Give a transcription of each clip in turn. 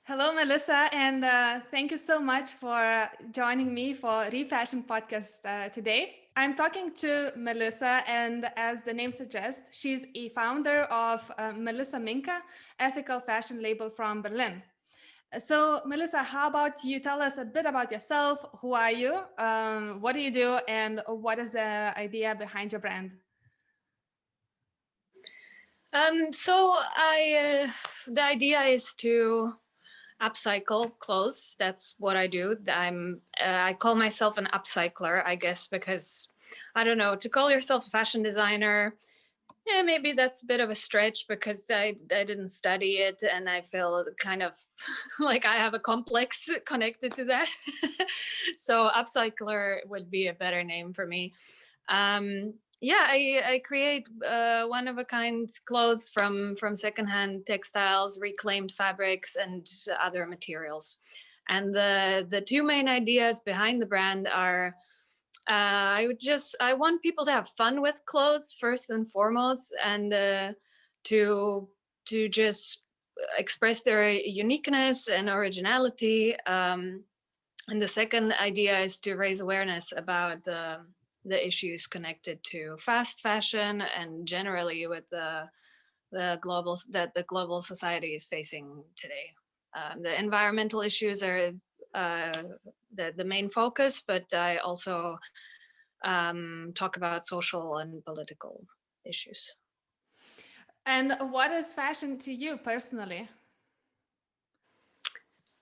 Hello, Melissa, and thank you so much for joining me for Refashion podcast today. I'm talking to Melissa, and as the name suggests, she's a founder of Melisa Minca, ethical fashion label from Berlin. So, Melissa, how about you tell us a bit about yourself? Who are you? What do you do? And what is the idea behind your brand? The idea is to upcycle clothes. That's what I do. I call myself an upcycler, I guess, because I don't know, to call yourself a fashion designer, yeah, maybe that's a bit of a stretch because I didn't study it and I feel kind of like I have a complex connected to that. So upcycler would be a better name for me. Yeah, I create one of a kind clothes from secondhand textiles, reclaimed fabrics, and other materials. And the two main ideas behind the brand are I want people to have fun with clothes first and foremost, and to to just express their uniqueness and originality. And the second idea is to raise awareness about the issues connected to fast fashion and generally with the global society is facing today. The environmental issues are uh, the main focus, but I also talk about social and political issues. And what is fashion to you personally?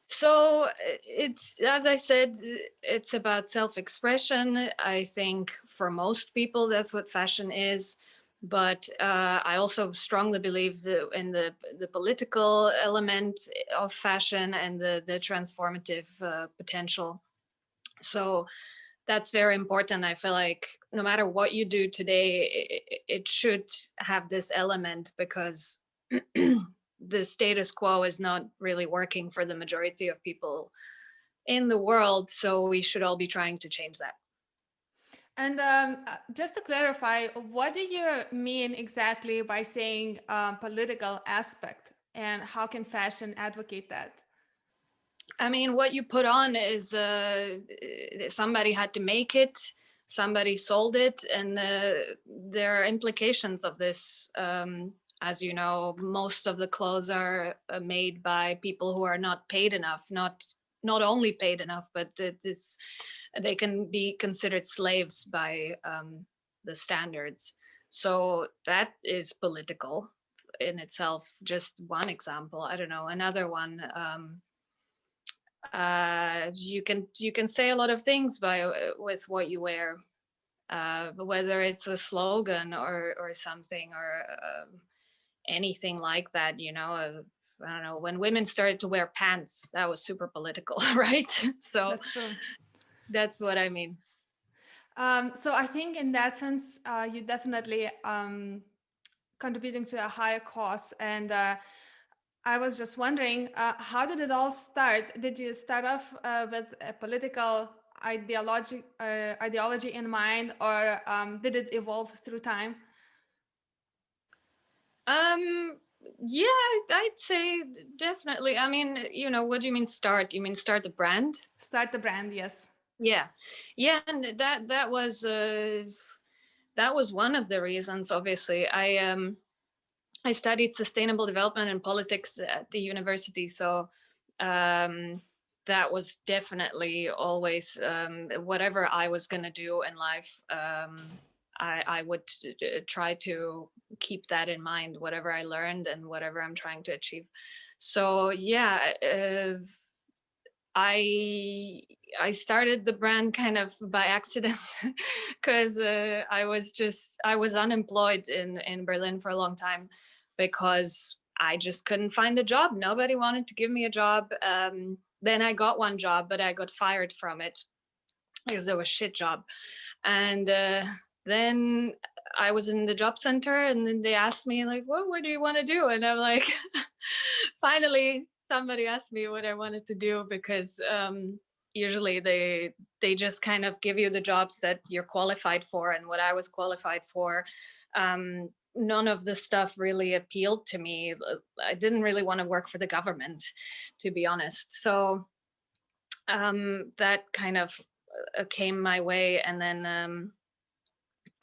So it's, as I said, it's about self-expression. I think for most people that's what fashion is, but I also strongly believe in the political element of fashion and the transformative potential. So that's very important. I feel like no matter what you do today, it should have this element because the status quo is not really working for the majority of people in the world. So we should all be trying to change that. And just to clarify, what do you mean exactly by saying political aspect, and how can fashion advocate that? I mean, what you put on is somebody had to make it, somebody sold it, and there are implications of this. As you know, most of the clothes are made by people who are not paid enough, not only paid enough, but they can be considered slaves by the standards. So that is political in itself. Just one example. I don't know. Another one. You can say a lot of things by with what you wear, whether it's a slogan or something or anything like that. I don't know, when women started to wear pants, that was super political, right? So That's true. that's what I mean. So I think in that sense, you definitely contributing to a higher cause. And I was just wondering, how did it all start? Did you start off with a political ideology in mind, or did it evolve through time? um yeah, I'd say definitely. I mean, what do you mean start? You mean start the brand? Start the brand, yes. Yeah, yeah, and that was one of the reasons. Obviously, I studied sustainable development and politics at the university, so um, that was definitely always whatever I was going to do in life. I would try to keep that in mind, whatever I learned and whatever I'm trying to achieve. So yeah, I I started the brand kind of by accident because I was unemployed in Berlin for a long time because I just couldn't find a job. Nobody wanted to give me a job. Then I got one job, but I got fired from it because it was a shit job. And then I was in the job center, and then they asked me like, "Well, what do you want to do?" And I'm like, finally, somebody asked me what I wanted to do because usually they just kind of give you the jobs that you're qualified for, and what I was qualified for. none of the stuff really appealed to me. I didn't really want to work for the government, to be honest. So that kind of came my way, and then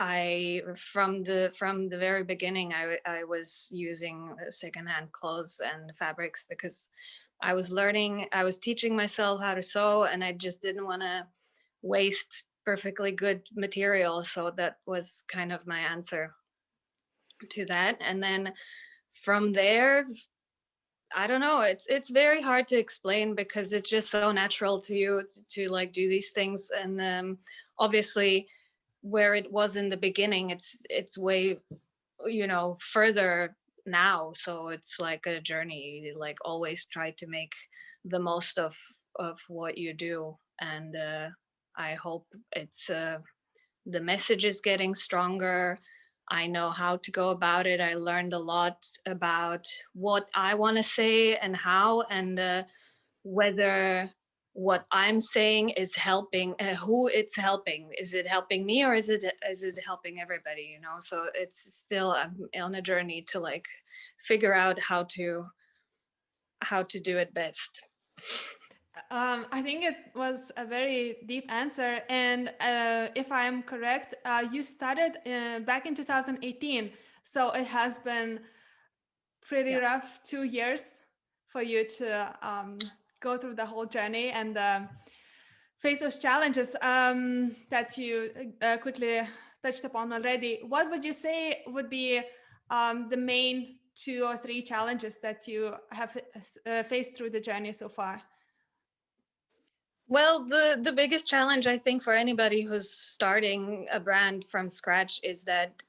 I from the very beginning, I was using secondhand clothes and fabrics because I was learning, I was teaching myself how to sew, and I just didn't want to waste perfectly good material. So that was kind of my answer to that. And then from there, I don't know, it's very hard to explain because it's just so natural to you to like do these things. And obviously where it was in the beginning, it's way, further now. So it's like a journey. You, like, always try to make the most of what you do. And I hope it's the message is getting stronger. I know how to go about it. I learned a lot about what I want to say and how, and whether what I'm saying is helping, who it's helping. Is it helping me, or is it helping everybody? So it's still, I'm on a journey to like figure out how to do it best. I think it was a very deep answer. And if I'm correct, you started back in 2018. So it has been pretty Yeah. rough 2 years for you to go through the whole journey and face those challenges that you quickly touched upon already. What would you say would be the main 2 or 3 challenges that you have faced through the journey so far? Well, the biggest challenge I think for anybody who's starting a brand from scratch is that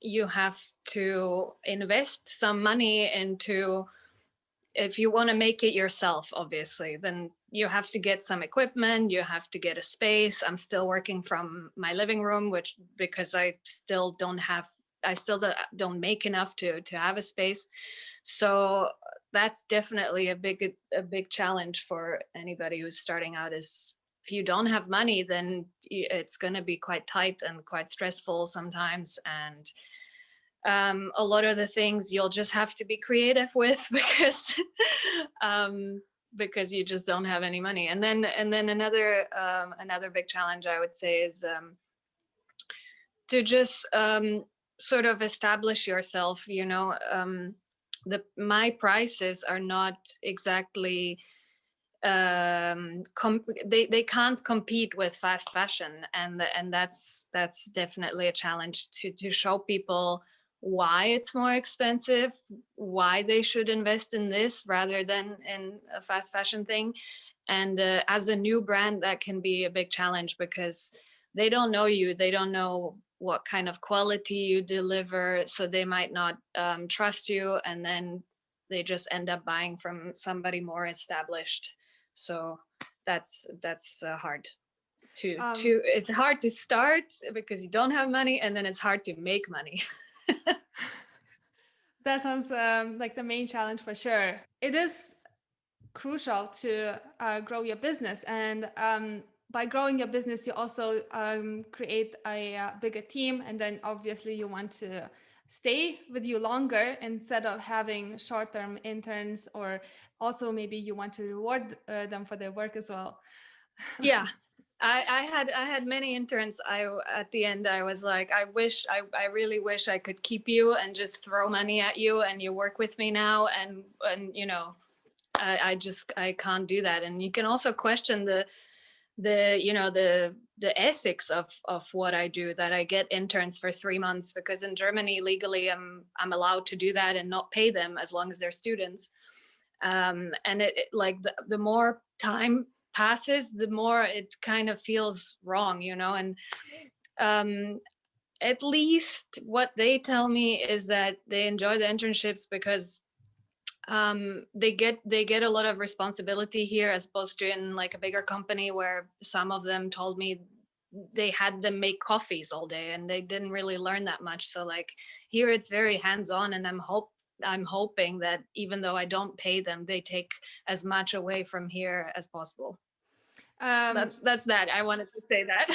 you have to invest some money into, if you want to make it yourself, obviously, then you have to get some equipment, you have to get a space. I'm still working from my living room, which, because I still don't make enough to have a space. So that's definitely a big challenge for anybody who's starting out. Is if you don't have money, then it's going to be quite tight and quite stressful sometimes. And a lot of the things you'll just have to be creative with um, because you just don't have any money. And then another big challenge I would say is to just sort of establish yourself. My prices are not exactly they can't compete with fast fashion, and that's definitely a challenge to show people why it's more expensive, why they should invest in this rather than in a fast fashion thing. And as a new brand, that can be a big challenge because they don't know you, they don't know what kind of quality you deliver, so they might not trust you, and then they just end up buying from somebody more established. So that's hard to Um, it's hard to start because you don't have money, and then it's hard to make money. that sounds like the main challenge for sure. It is crucial to grow your business, and by growing your business, you also create a bigger team, and then obviously you want to stay with you longer instead of having short-term interns, or also maybe you want to reward them for their work as well. Yeah. I had many interns. At the end I was like, I really wish I could keep you and just throw money at you and you work with me now. And I can't do that. And you can also question the ethics of what I do, that I get interns for 3 months, because in Germany legally I'm allowed to do that and not pay them as long as they're students. And it like the more time passes, the more it kind of feels wrong. And um, at least what they tell me is that they enjoy the internships because they get a lot of responsibility here, as opposed to in like a bigger company where some of them told me they had them make coffees all day and they didn't really learn that much. So like here it's very hands on, and I'm hoping that even though I don't pay them, they take as much away from here as possible. Um, That's that. I wanted to say that.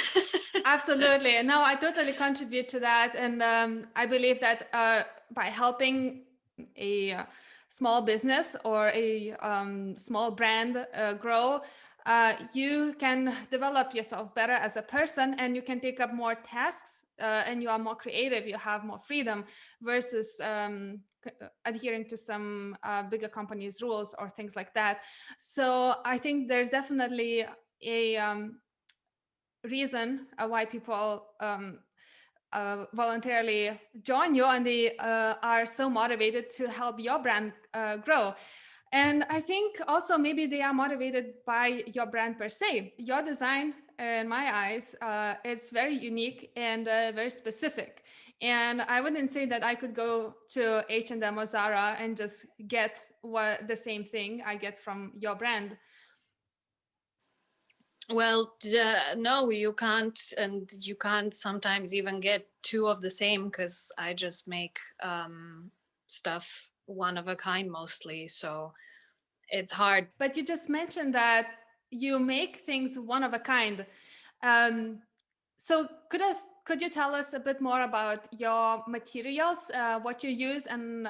Absolutely. No, I totally contribute to that. And I believe that by helping a small business or a small brand grow, you can develop yourself better as a person, and you can take up more tasks, and you are more creative, you have more freedom versus adhering to some bigger companies' rules or things like that. So I think there's definitely a reason why people voluntarily join you, and they are so motivated to help your brand grow. And I think also maybe they are motivated by your brand per se. Your design, in my eyes, it's very unique and very specific. And I wouldn't say that I could go to H&M or Zara and just get the same thing I get from your brand. Well, no, you can't, and you can't sometimes even get two of the same because I just make stuff one of a kind mostly, so it's hard. But you just mentioned that you make things one of a kind. Um, so could you tell us a bit more about your materials, what you use, and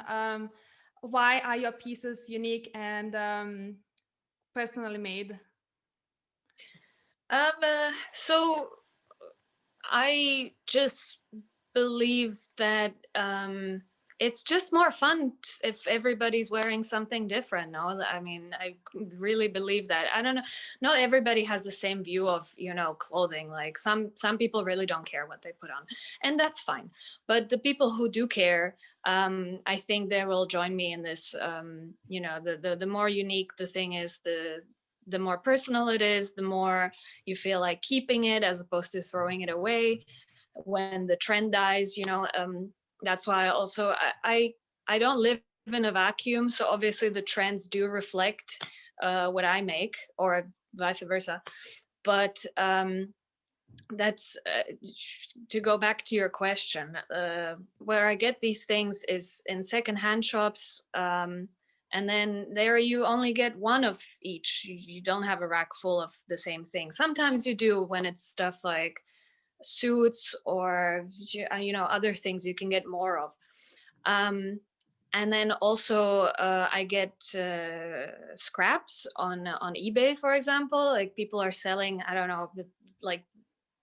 why are your pieces unique and personally made? So I just believe that it's just more fun if everybody's wearing something different. No, I mean, I really believe that. I don't know. Not everybody has the same view of, clothing. Like some people really don't care what they put on, and that's fine. But the people who do care, I think they will join me in this. The more unique the thing is, the more personal it is, the more you feel like keeping it as opposed to throwing it away when the trend dies. That's why also I don't live in a vacuum, so obviously the trends do reflect what I make, or vice versa. But that's to go back to your question. Where I get these things is in secondhand shops. And then there you only get one of each. You don't have a rack full of the same thing. Sometimes you do when it's stuff like suits or other things you can get more of. And then also I get scraps on eBay, for example. Like people are selling, I don't know, like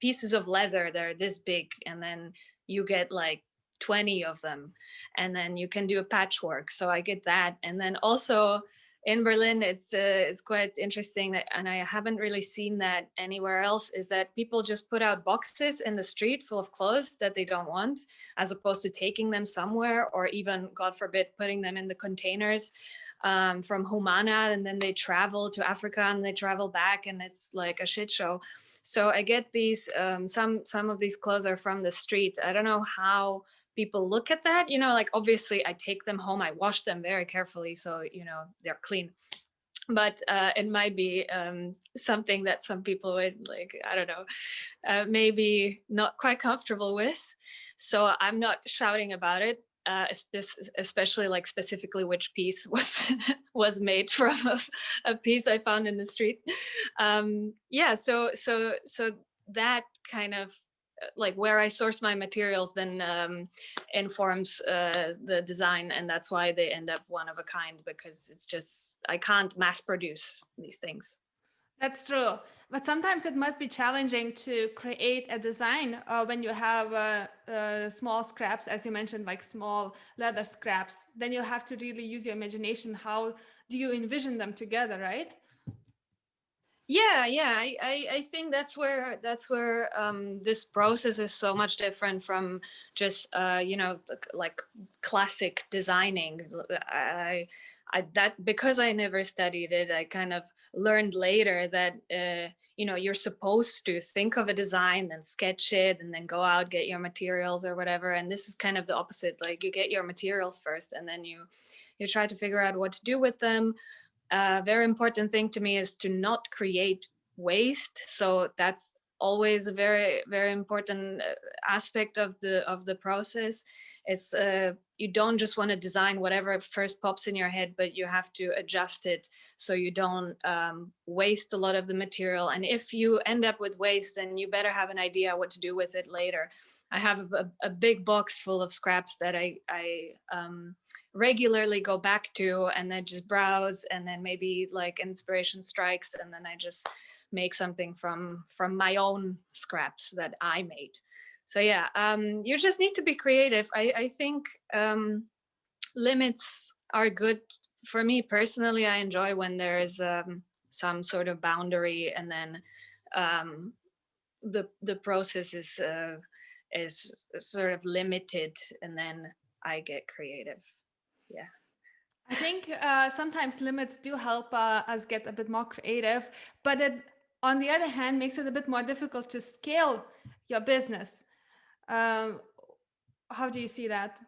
pieces of leather, they're this big, and then you get like 20 of them, and then you can do a patchwork. So I get that. And then also in Berlin, it's quite interesting that, and I haven't really seen that anywhere else, is that people just put out boxes in the street full of clothes that they don't want, as opposed to taking them somewhere, or even, God forbid, putting them in the containers from Humana, and then they travel to Africa and they travel back, and it's like a shit show. So I get these some of these clothes are from the street. I don't know how people look at that. Like obviously I take them home, I wash them very carefully, so they're clean. But it might be something that some people would, like, I don't know, maybe not quite comfortable with. So I'm not shouting about it. Especially like specifically which piece was was made from a piece I found in the street. Yeah, so that kind of like where I source my materials then informs the design, and that's why they end up one of a kind, because it's just I can't mass produce these things. That's true. But sometimes it must be challenging to create a design when you have small scraps, as you mentioned, like small leather scraps. Then you have to really use your imagination. How do you envision them together, right? Yeah, I think that's where this process is so much different from just like classic designing. That because I never studied it, I kind of learned later that you're supposed to think of a design, then sketch it, and then go out, get your materials or whatever. And this is kind of the opposite. Like you get your materials first, and then you try to figure out what to do with them. A very important thing to me is to not create waste. So that's always a very, very important aspect of the process. It's you don't just want to design whatever first pops in your head, but you have to adjust it so you don't waste a lot of the material. And if you end up with waste, then you better have an idea what to do with it later. I have a big box full of scraps that I regularly go back to, and then just browse, and then maybe like inspiration strikes, and then I just make something from my own scraps that I made. So yeah, you just need to be creative. I think limits are good. For me personally, I enjoy when there is some sort of boundary, and then um, the process is sort of limited, and then I get creative. Yeah. I think sometimes limits do help us get a bit more creative, but it, on the other hand, makes it a bit more difficult to scale your business. Um, how do you see that?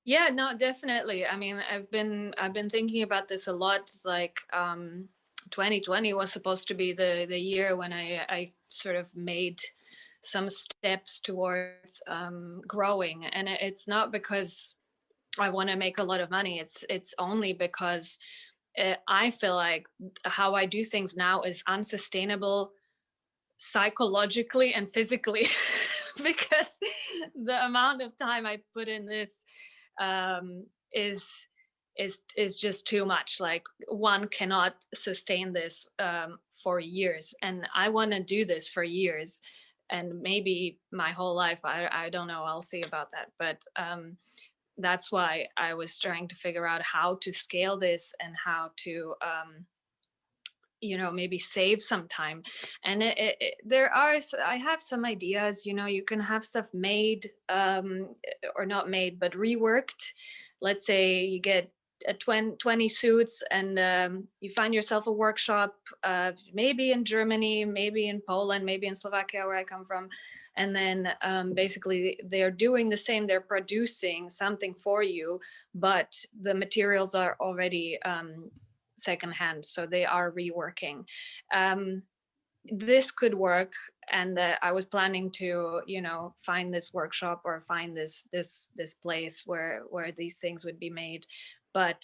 Yeah, no, definitely. I mean, I've been thinking about this a lot. It's like 2020 was supposed to be the year when I sort of made some steps towards growing, and it's not because I want to make a lot of money. It's only because I feel like how I do things now is unsustainable psychologically and physically because the amount of time I put in this um, is is just too much. Like one cannot sustain this for years, and I want to do this for years, and maybe my whole life. I don't know. I'll see about that, but that's why I was trying to figure out how to scale this and how to maybe save some time. And I have some ideas. You can have stuff made or not made but reworked. Let's say you get 20 suits, and you find yourself a workshop, maybe in Germany, maybe in Poland, maybe in Slovakia, where I come from. And then basically they're doing the same. They're producing something for you, but the materials are already secondhand, so they are reworking. um, this could work, and I was planning to find this workshop or find this place where these things would be made, but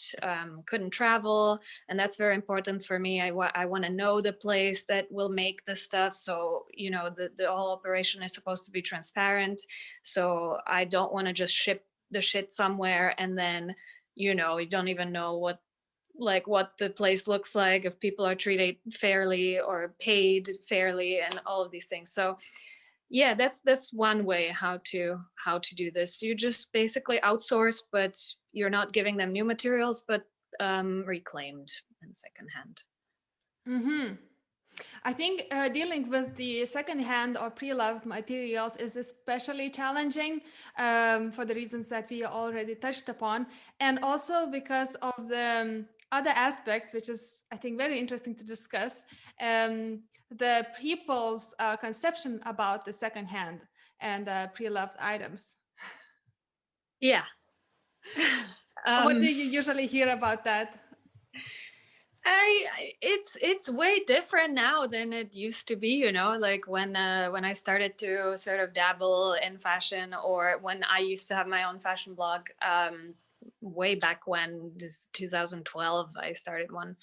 couldn't travel, and that's very important for me. I want to know the place that will make the stuff, so the whole operation is supposed to be transparent. So I don't want to just ship the shit somewhere, and then you don't even know what the place looks like, if people are treated fairly or paid fairly, and all of these things. So yeah, that's one way how to do this. You just basically outsource, but you're not giving them new materials, but reclaimed and secondhand. Mm-hmm. I think dealing with the secondhand or pre-loved materials is especially challenging for the reasons that we already touched upon, and also because of the other aspect, which is, I think, very interesting to discuss, the people's conception about the secondhand and pre-loved items. Yeah. What do um you usually hear about that? it's way different now than it used to be, like when I started to sort of dabble in fashion, or when I used to have my own fashion blog, way back when, this 2012 I started one.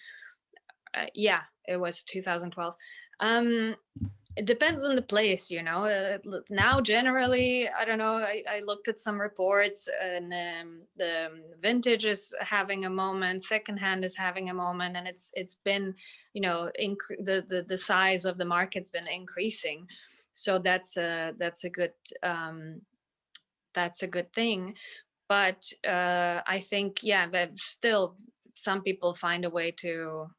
Yeah, it was 2012. um it depends on the place, now generally, I don't know, I looked at some reports, and the vintage is having a moment, secondhand is having a moment, and it's been, the size of the market's been increasing. So that's a good um that's a good thing. But I think, yeah, that still some people find a way to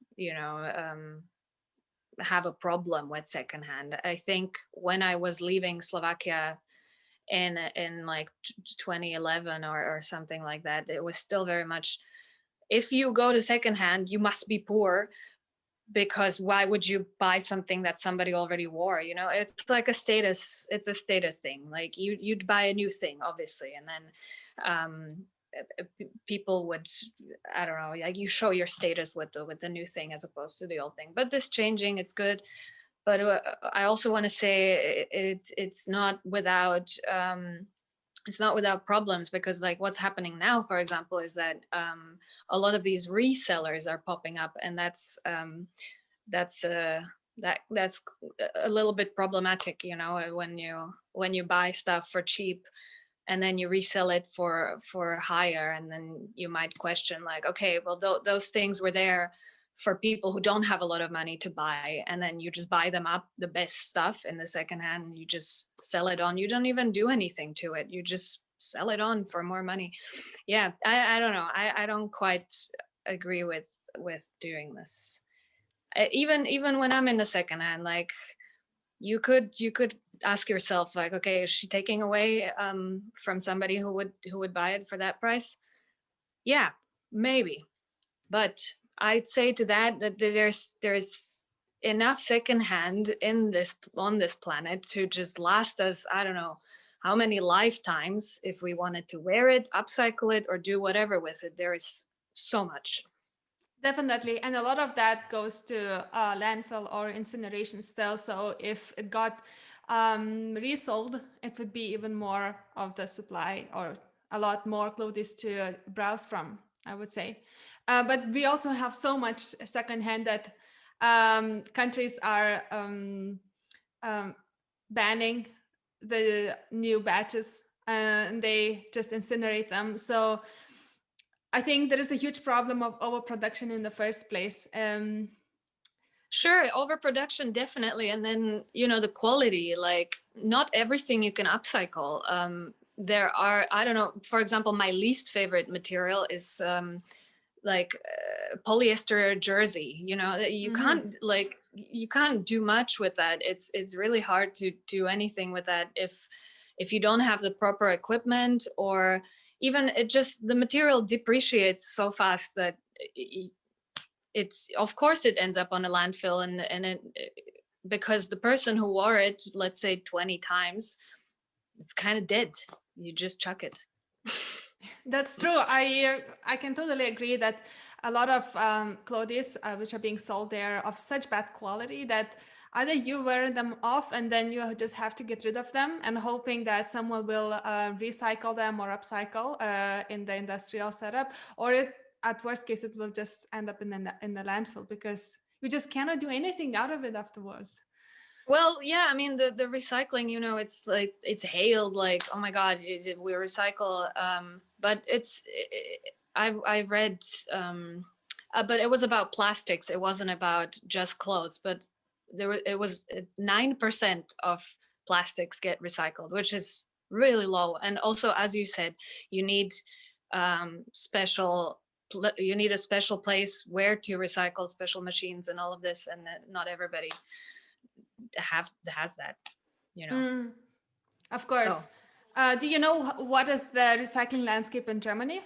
have a problem with secondhand. I think when I was leaving Slovakia in like 2011 or something like that, it was still very much, if you go to secondhand, you must be poor, because why would you buy something that somebody already wore? It's like it's a status thing. Like you'd buy a new thing, obviously, and then people would, I don't know, like you show your status with the new thing as opposed to the old thing. But this changing, it's good. But I also want to say it's not without it's not without problems, because like what's happening now, for example, is that a lot of these resellers are popping up, and that's that's a little bit problematic, you know, when you buy stuff for cheap and then you resell it for higher, and then you might question like, okay, well those things were there for people who don't have a lot of money to buy, and then you just buy them up, the best stuff in the second hand, and you just sell it on. You don't even do anything to it, you just sell it on for more money. Yeah, I don't know, I don't quite agree with doing this. Even when I'm in the second hand, like you could ask yourself like, okay, is she taking away from somebody who would buy it for that price? Yeah, maybe. But I'd say to that that there's enough secondhand in this on this planet to just last us, I don't know how many lifetimes, if we wanted to wear it, upcycle it, or do whatever with it. There is so much. Definitely. And a lot of that goes to landfill or incineration still. So if it got resold, it would be even more of the supply, or a lot more clothes to browse from, I would say. But we also have so much secondhand that countries are um, banning the new batches, and they just incinerate them. So I think there is a huge problem of overproduction in the first place. Sure, overproduction definitely, and then you know the quality. Like not everything you can upcycle. There are, I don't know. For example, my least favorite material is like polyester jersey. You know, you Mhm. can't like you can't do much with that. It's really hard to do anything with that if you don't have the proper equipment, or even it just the material depreciates so fast that it's, of course it ends up on a landfill, and it, because the person who wore it, let's say 20 times, it's kind of dead. You just chuck it. That's true. I can totally agree that a lot of clothes which are being sold there of such bad quality that either you wear them off and then you just have to get rid of them and hoping that someone will recycle them or upcycle in the industrial setup, or at worst case it will just end up in the landfill because you just cannot do anything out of it afterwards. Well, yeah, I mean the recycling, you know, it's like it's hailed like, oh my god, we recycle, but I read but it was about plastics. It wasn't about just clothes, but it was 9% of plastics get recycled, which is really low. And also, as you said, you need special you need a special place where to recycle, special machines and all of this, and not everybody has that, you know. Mm, of So course. Do you know what is the recycling landscape in Germany?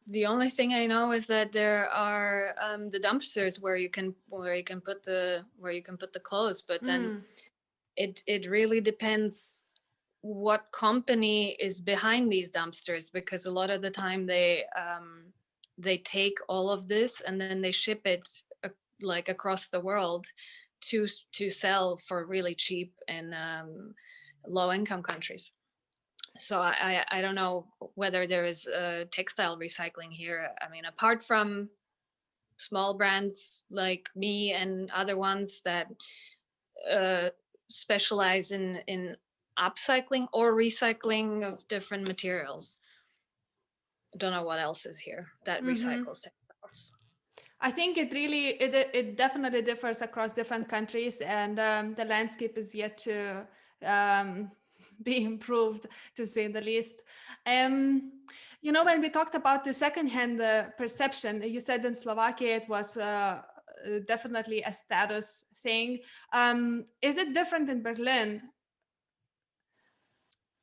the only thing I know is that there are the dumpsters where you can put the clothes, but then Mm. it really depends what company is behind these dumpsters, because a lot of the time they take all of this and then they ship it like across the world to sell for really cheap in low income countries. So I don't know whether there is textile recycling here. I mean, apart from small brands like me and other ones that uh, specialize in upcycling or recycling of different materials. I don't know what else is here that Mm-hmm. recycles textiles. I think it definitely differs across different countries, and the landscape is yet to um, be improved, to say the least. Um, when we talked about the secondhand perception, you said in Slovakia it was definitely a status thing. Is it different in Berlin?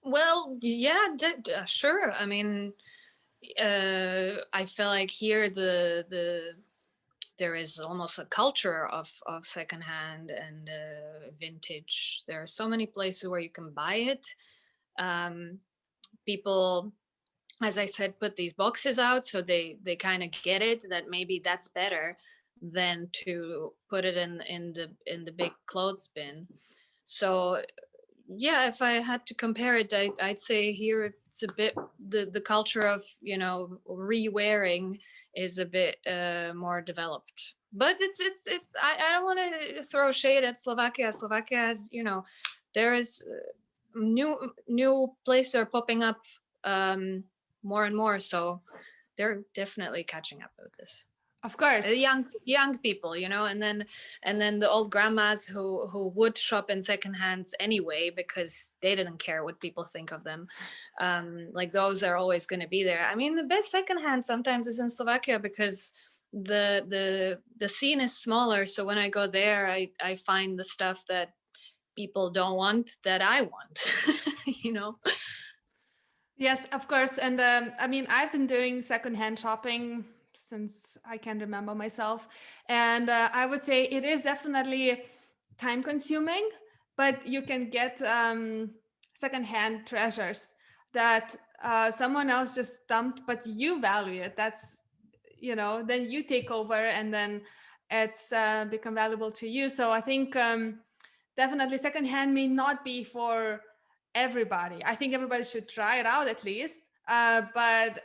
Well, yeah, sure. I mean, I feel like here there is almost a culture of secondhand and vintage. There are so many places where you can buy it. Um, People, as I said, put these boxes out, so they kind of get it that maybe that's better than to put it in the big clothes bin. So yeah, if I had to compare it, I'd say here it's a bit the culture of re-wearing is a bit more developed. But it's I don't want to throw shade at Slovakia. Slovakia has there is new places are popping up more and more, so they're definitely catching up with this. Of course. Young people, and then the old grandmas who would shop in second hands anyway because they didn't care what people think of them. Like those are always going to be there. I mean, the best second hand sometimes is in Slovakia because the scene is smaller. So when I go there, I find the stuff that people don't want that I want. you know. Yes, of course. And I mean, I've been doing secondhand shopping since I can remember myself. And I would say it is definitely time consuming, but you can get secondhand treasures that someone else just dumped, but you value it. That's, then you take over and then it's become valuable to you. So I think definitely secondhand may not be for everybody. I think everybody should try it out at least. But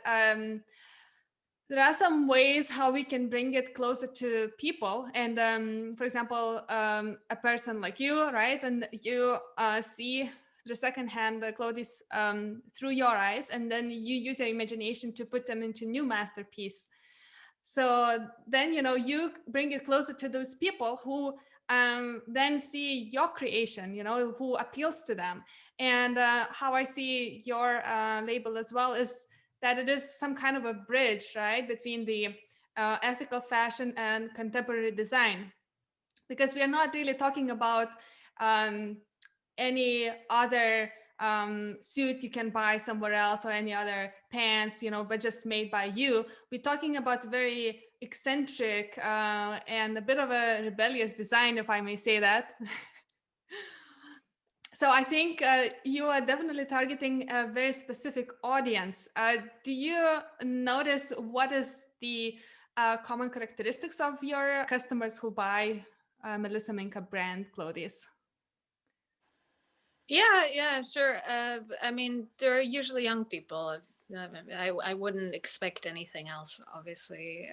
there are some ways how we can bring it closer to people. And for example, a person like you, right? And you see the secondhand clothes through your eyes, and then you use your imagination to put them into new masterpiece. So then you bring it closer to those people who then see your creation, who appeals to them. And how I see your label as well is that it is some kind of a bridge, right, between the ethical fashion and contemporary design, because we are not really talking about um, any other suit you can buy somewhere else or any other pants, but just made by you. We're talking about very eccentric and a bit of a rebellious design, if I may say that. So I think you are definitely targeting a very specific audience. Do you notice what is the common characteristics of your customers who buy Melisa Minca brand clothes? Yeah, sure. I mean, they're usually young people. I wouldn't expect anything else, obviously.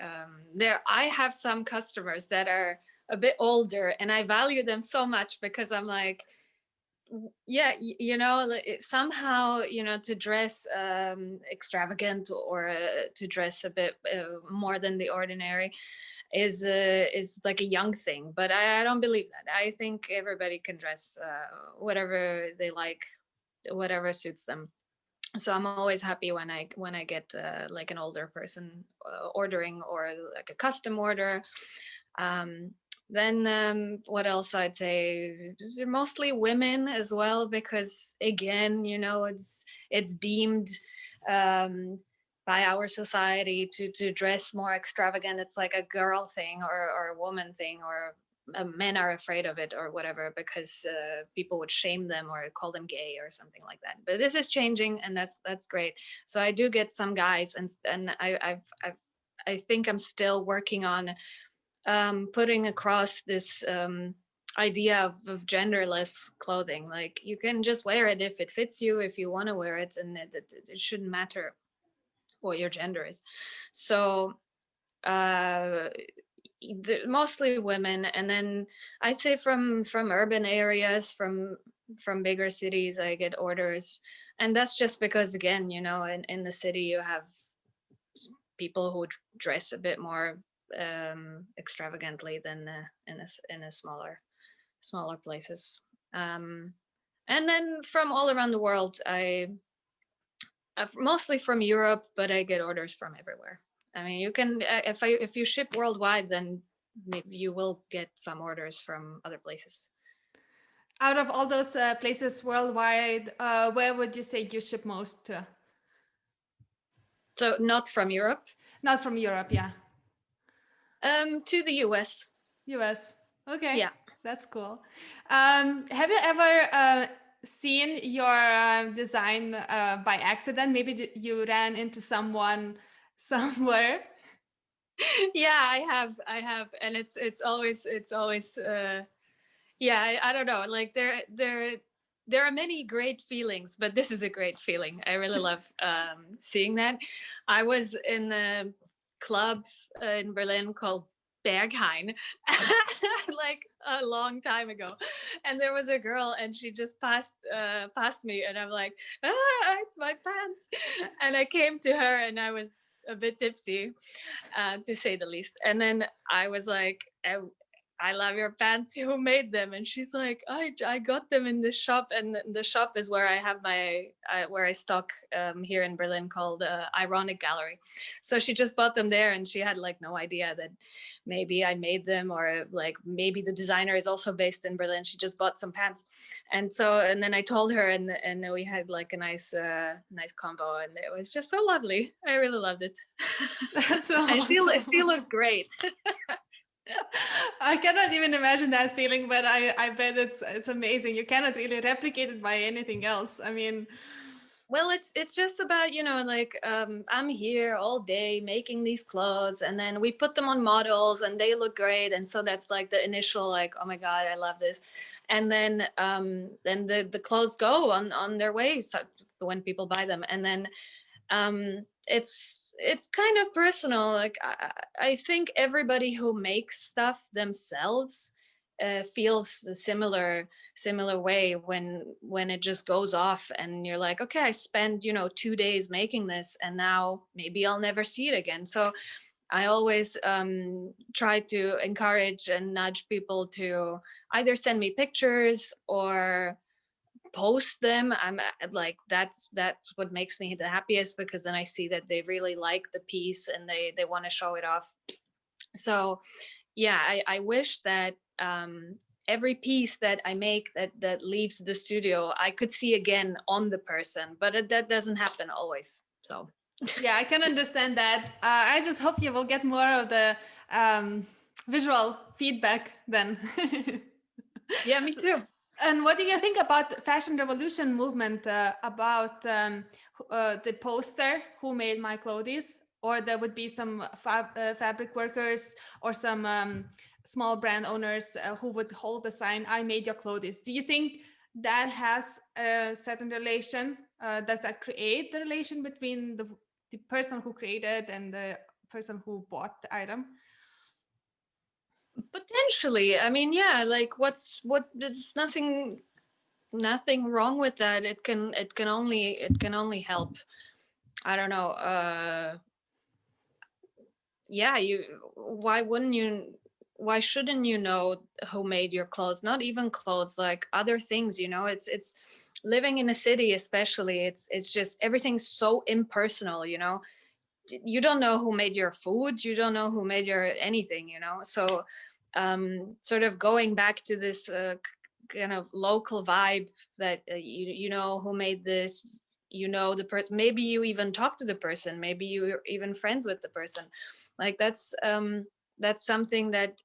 I have some customers that are a bit older, and I value them so much because I'm like, yeah, somehow, to dress extravagant or to dress a bit more than the ordinary is like a young thing, but I don't believe that. I think everybody can dress whatever they like, whatever suits them. So I'm always happy when I get like an older person ordering or like a custom order. um, then what else I'd say? They're mostly women as well because again, it's deemed um, by our society to dress more extravagant. It's like a girl thing or a woman thing, or men are afraid of it or whatever because people would shame them or call them gay or something like that. But this is changing, and that's great. So I do get some guys, and I think I'm still working on putting across this idea of genderless clothing. Like you can just wear it if it fits you, if you want to wear it, and it shouldn't matter what your gender is. So uh, mostly women, and then I'd say from urban areas, from bigger cities, I get orders, and that's just because again, in the city you have people who dress a bit more extravagantly than in a smaller places. Um, and then from all around the world, mostly from Europe, but I get orders from everywhere. I mean, you can if you ship worldwide, then maybe you will get some orders from other places. Out of all those places worldwide, where would you say you ship most to? So not from Europe. Not from Europe, yeah. To the US. US. Okay, Yeah. that's cool. Have you ever seen your design by accident? Maybe you ran into someone somewhere. Yeah, I have, and it's always yeah, I don't know, like there there are many great feelings, but this is a great feeling. I really love seeing that. I was in a club in Berlin called Berghain, like a long time ago, and there was a girl, and she just passed me, and I'm like, it's my pants, and I came to her, and I was a bit tipsy, to say the least, and then I was like, I love your pants. Who made them? And she's like, I got them in this shop, and the shop is where I have where I stock here in Berlin, called Ironic Gallery. So she just bought them there, and she had like no idea that maybe I made them, or like maybe the designer is also based in Berlin. She just bought some pants, and then I told her, and we had like a nice combo, and it was just so lovely. I really loved it. That's so And she awesome. looked great. I cannot even imagine that feeling, but I bet it's amazing. You cannot really replicate it by anything else. I mean, Well, it's just about, like, I'm here all day making these clothes, and then we put them on models and they look great, and so that's like the initial, like, oh my god, I love this. And then the clothes go on their way, so when people buy them, and then it's kind of personal. Like, I think everybody who makes stuff themselves feels a similar way when it just goes off, and you're like, okay, I spent 2 days making this, and now maybe I'll never see it again. So I always try to encourage and nudge people to either send me pictures or post them. I'm like, that's what makes me the happiest, because then I see that they really like the piece and they want to show it off. So yeah, I wish that every piece that I make that leaves the studio, I could see again on the person, but that doesn't happen always. So yeah, I can understand that. I just hope you will get more of the visual feedback then. yeah, me too. And what do you think about the fashion revolution movement? About the poster "Who made my clothes," or there would be some fabric workers or some small brand owners who would hold the sign "I made your clothes." Do you think that has a certain relation? Does that create the relation between the person who created and the person who bought the item? Potentially, I mean, yeah, like, there's nothing wrong with that. It can only help. I don't know. Yeah, why shouldn't you know who made your clothes? Not even clothes, like other things, it's living in a city, especially. It's just everything's so impersonal. You don't know who made your food, you don't know who made your anything. So sort of going back to this kind of local vibe, that you know who made this, the person, maybe you even talk to the person, maybe you're even friends with the person. Like, that's something that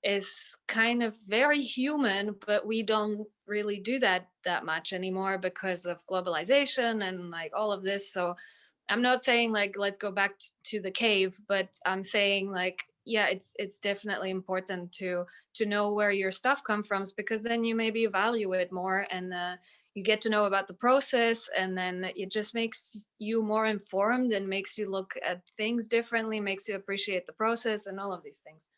is kind of very human, but we don't really do that much anymore because of globalization and like all of this. So I'm not saying like let's go back to the cave, but I'm saying, like, yeah, it's definitely important to know where your stuff comes from, because then you maybe value it more, and you get to know about the process, and then it just makes you more informed and makes you look at things differently, makes you appreciate the process and all of these things.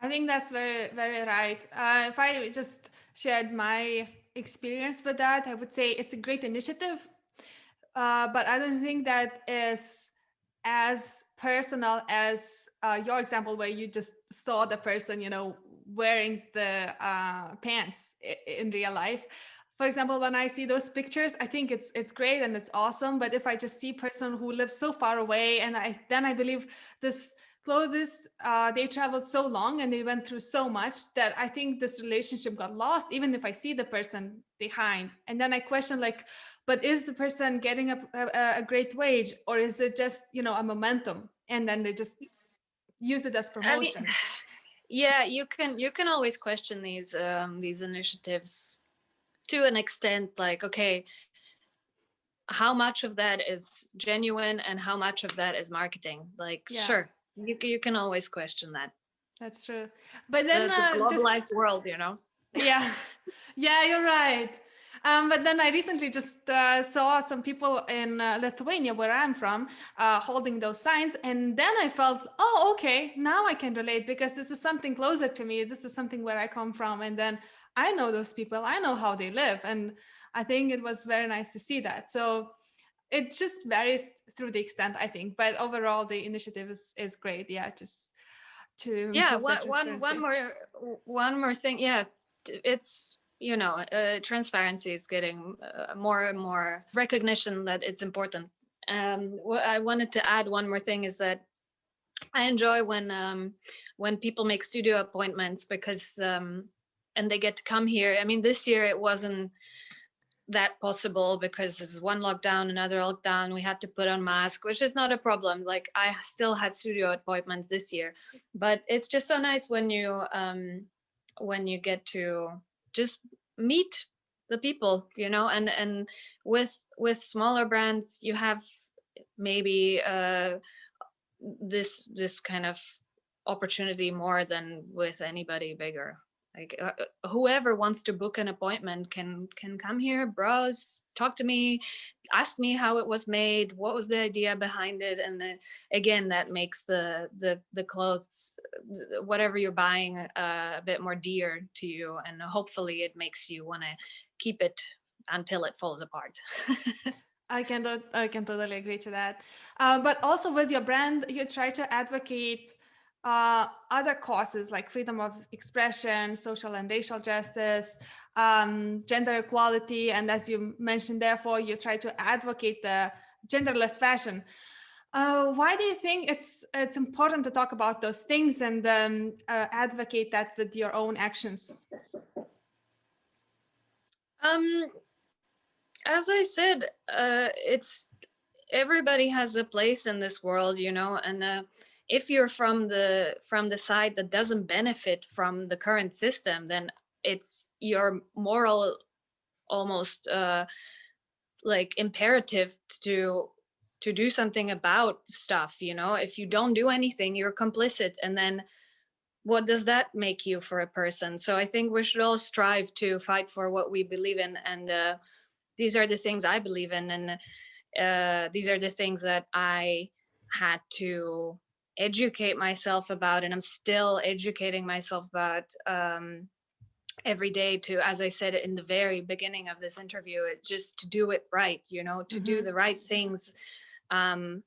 I think that's very, very right. If I just shared my experience with that, I would say it's a great initiative, but I don't think that is as personal as your example, where you just saw the person, wearing the pants in real life. For example, when I see those pictures, I think it's great and it's awesome. But if I just see a person who lives so far away, and I believe this clothes, they traveled so long and they went through so much, that I think this relationship got lost, even if I see the person behind. And then I question, like, but is the person getting a great wage, or is it just a momentum, and then they just used it as I mean, promotion? yeah, you can always question these initiatives to an extent. Like, okay, how much of that is genuine and how much of that is marketing? Like, Yeah, sure, you can always question that. that's true. But then The just globalized world. Yeah, yeah, you're right. But then I recently just saw some people in Lithuania, where I'm from, holding those signs. And then I felt, oh, okay, now I can relate because this is something closer to me. This is something where I come from. And then I know those people, I know how they live. And I think it was very nice to see that. So it just varies through the extent, I think. But overall, the initiative is great. Yeah, just to Yeah, improve the transparency. one more thing. Yeah, it's, transparency is getting more and more recognition that it's important. What I wanted to add, one more thing, is that I enjoy when people make studio appointments, because and they get to come here. I mean, this year it wasn't that possible because there's one lockdown, another lockdown. We had to put on mask, which is not a problem. Like, I still had studio appointments this year, but it's just so nice when you get to just meet the people, and with smaller brands, you have maybe this kind of opportunity more than with anybody bigger. Like, whoever wants to book an appointment can come here, browse, talk to me, ask me how it was made, what was the idea behind it, and again, that makes the clothes, whatever you're buying, a bit more dear to you, and hopefully it makes you want to keep it until it falls apart. I can totally agree to that. But also with your brand, you try to advocate other causes like freedom of expression, social and racial justice, gender equality, and as you mentioned, therefore, you try to advocate the genderless fashion. Why do you think it's important to talk about those things and advocate that with your own actions? um as I said, it's everybody has a place in this world, and if you're from the side that doesn't benefit from the current system, then it's your moral, almost like, imperative to do something about stuff. If you don't do anything, you're complicit, and then what does that make you for a person? So I think we should all strive to fight for what we believe in, and these are the things I believe in, and these are the things that I had to educate myself about, and I'm still educating myself about, every day, to, as I said in the very beginning of this interview, it's just to do it right, to do Mm-hmm. the right things, um,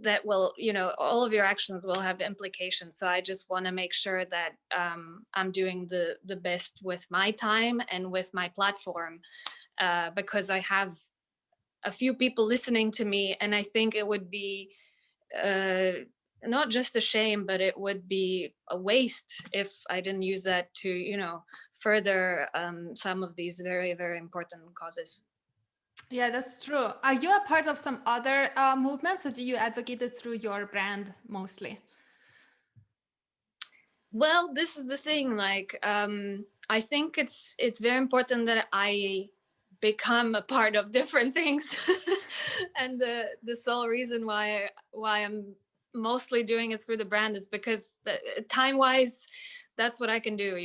that will, all of your actions will have implications. So I just want to make sure that I'm doing the best with my time and with my platform, because I have a few people listening to me, and I think it would be uh, not just a shame, but it would be a waste if I didn't use that to, further some of these very, very important causes. Yeah, that's true. Are you a part of some other movements, or do you advocate it through your brand mostly? Well, this is the thing. Like, I think it's very important that I become a part of different things, and the sole reason why I'm mostly doing it through the brand is because time wise, that's what I can do.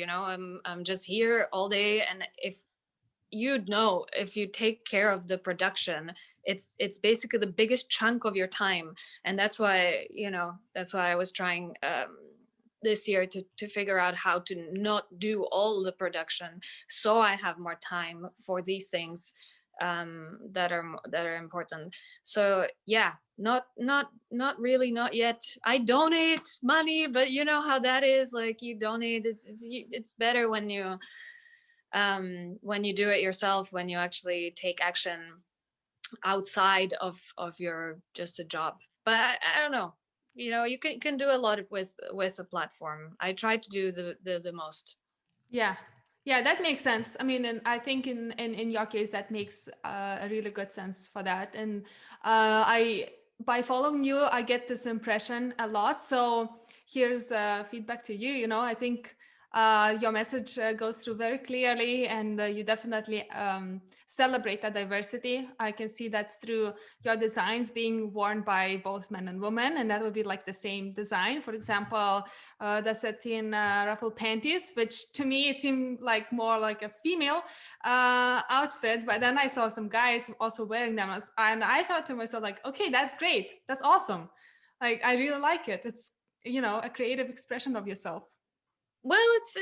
I'm just here all day, and if you take care of the production, it's basically the biggest chunk of your time, and that's why I was trying, this year, to figure out how to not do all the production, so I have more time for these things, that are important. So yeah, not really, not yet. I donate money, but you know how that is. Like, you donate, it's better when you do it yourself, when you actually take action outside of your just a job. But I don't know. You can do a lot with a platform. I try to do the most. Yeah, yeah, that makes sense. I mean, and I think in your case that makes a really good sense for that. And I by following you, I get this impression a lot. So here's feedback to you. I think Your message goes through very clearly, and you definitely celebrate that diversity. I can see that through your designs being worn by both men and women, and that would be like the same design. For example, the satin ruffle panties, which to me it seemed like more like a female outfit, but then I saw some guys also wearing them, and I thought to myself like, okay, that's great, that's awesome. Like I really like it. It's, you know, a creative expression of yourself. Well, it's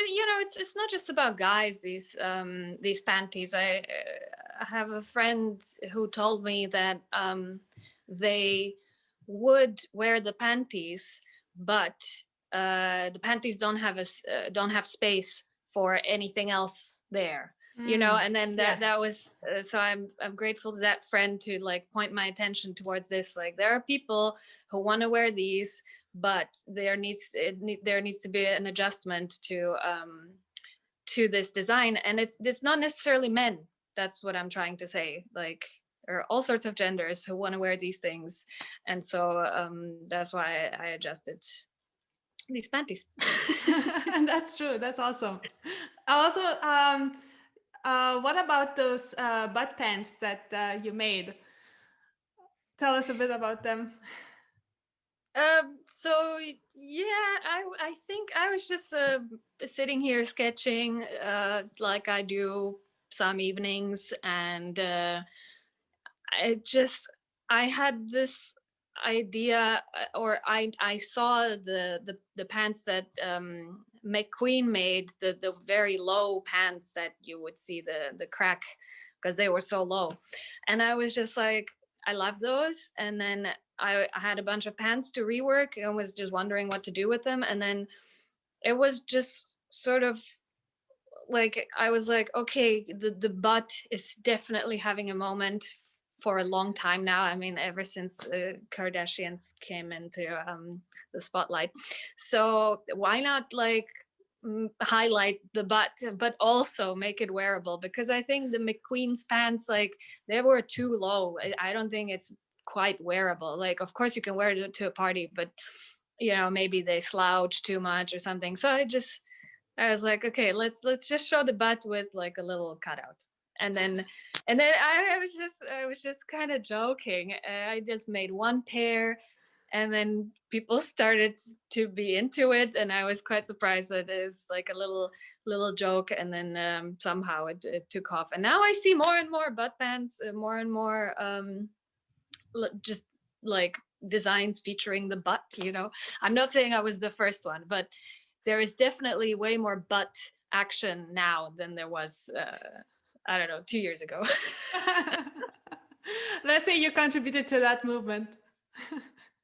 it's not just about guys. These panties. I have a friend who told me that they would wear the panties, but the panties don't have space for anything else there. And then Yeah. that was so I'm grateful to that friend to like point my attention towards this. Like there are people who want to wear these, but there needs to be an adjustment to this design, and it's not necessarily men. That's what I'm trying to say. Like there are all sorts of genders who want to wear these things, and so that's why I adjusted these panties. That's true. That's awesome. Also, what about those butt pants that you made? Tell us a bit about them. So yeah, I think I was just sitting here sketching like I do some evenings, and I just I had this idea, or I saw the pants that McQueen made, the very low pants that you would see the crack because they were so low, and I was just like, I love those. And then I had a bunch of pants to rework and was just wondering what to do with them, and then it was just sort of like I was like, okay, the butt is definitely having a moment for a long time now. I mean, ever since Kardashians came into the spotlight. So why not like highlight the butt, but also make it wearable? Because I think the McQueen's pants, like they were too low. I don't think it's quite wearable. Like, of course, you can wear it to a party, but maybe they slouch too much or something. So I was like, okay, let's just show the butt with like a little cutout. And then I was just kind of joking. I just made one pair, and then people started to be into it, and I was quite surprised that it's like a little joke, and then somehow it took off. And now I see more and more butt pants, more and more just like designs featuring the butt. I'm not saying I was the first one, but there is definitely way more butt action now than there was I don't know, 2 years ago. Let's say you contributed to that movement.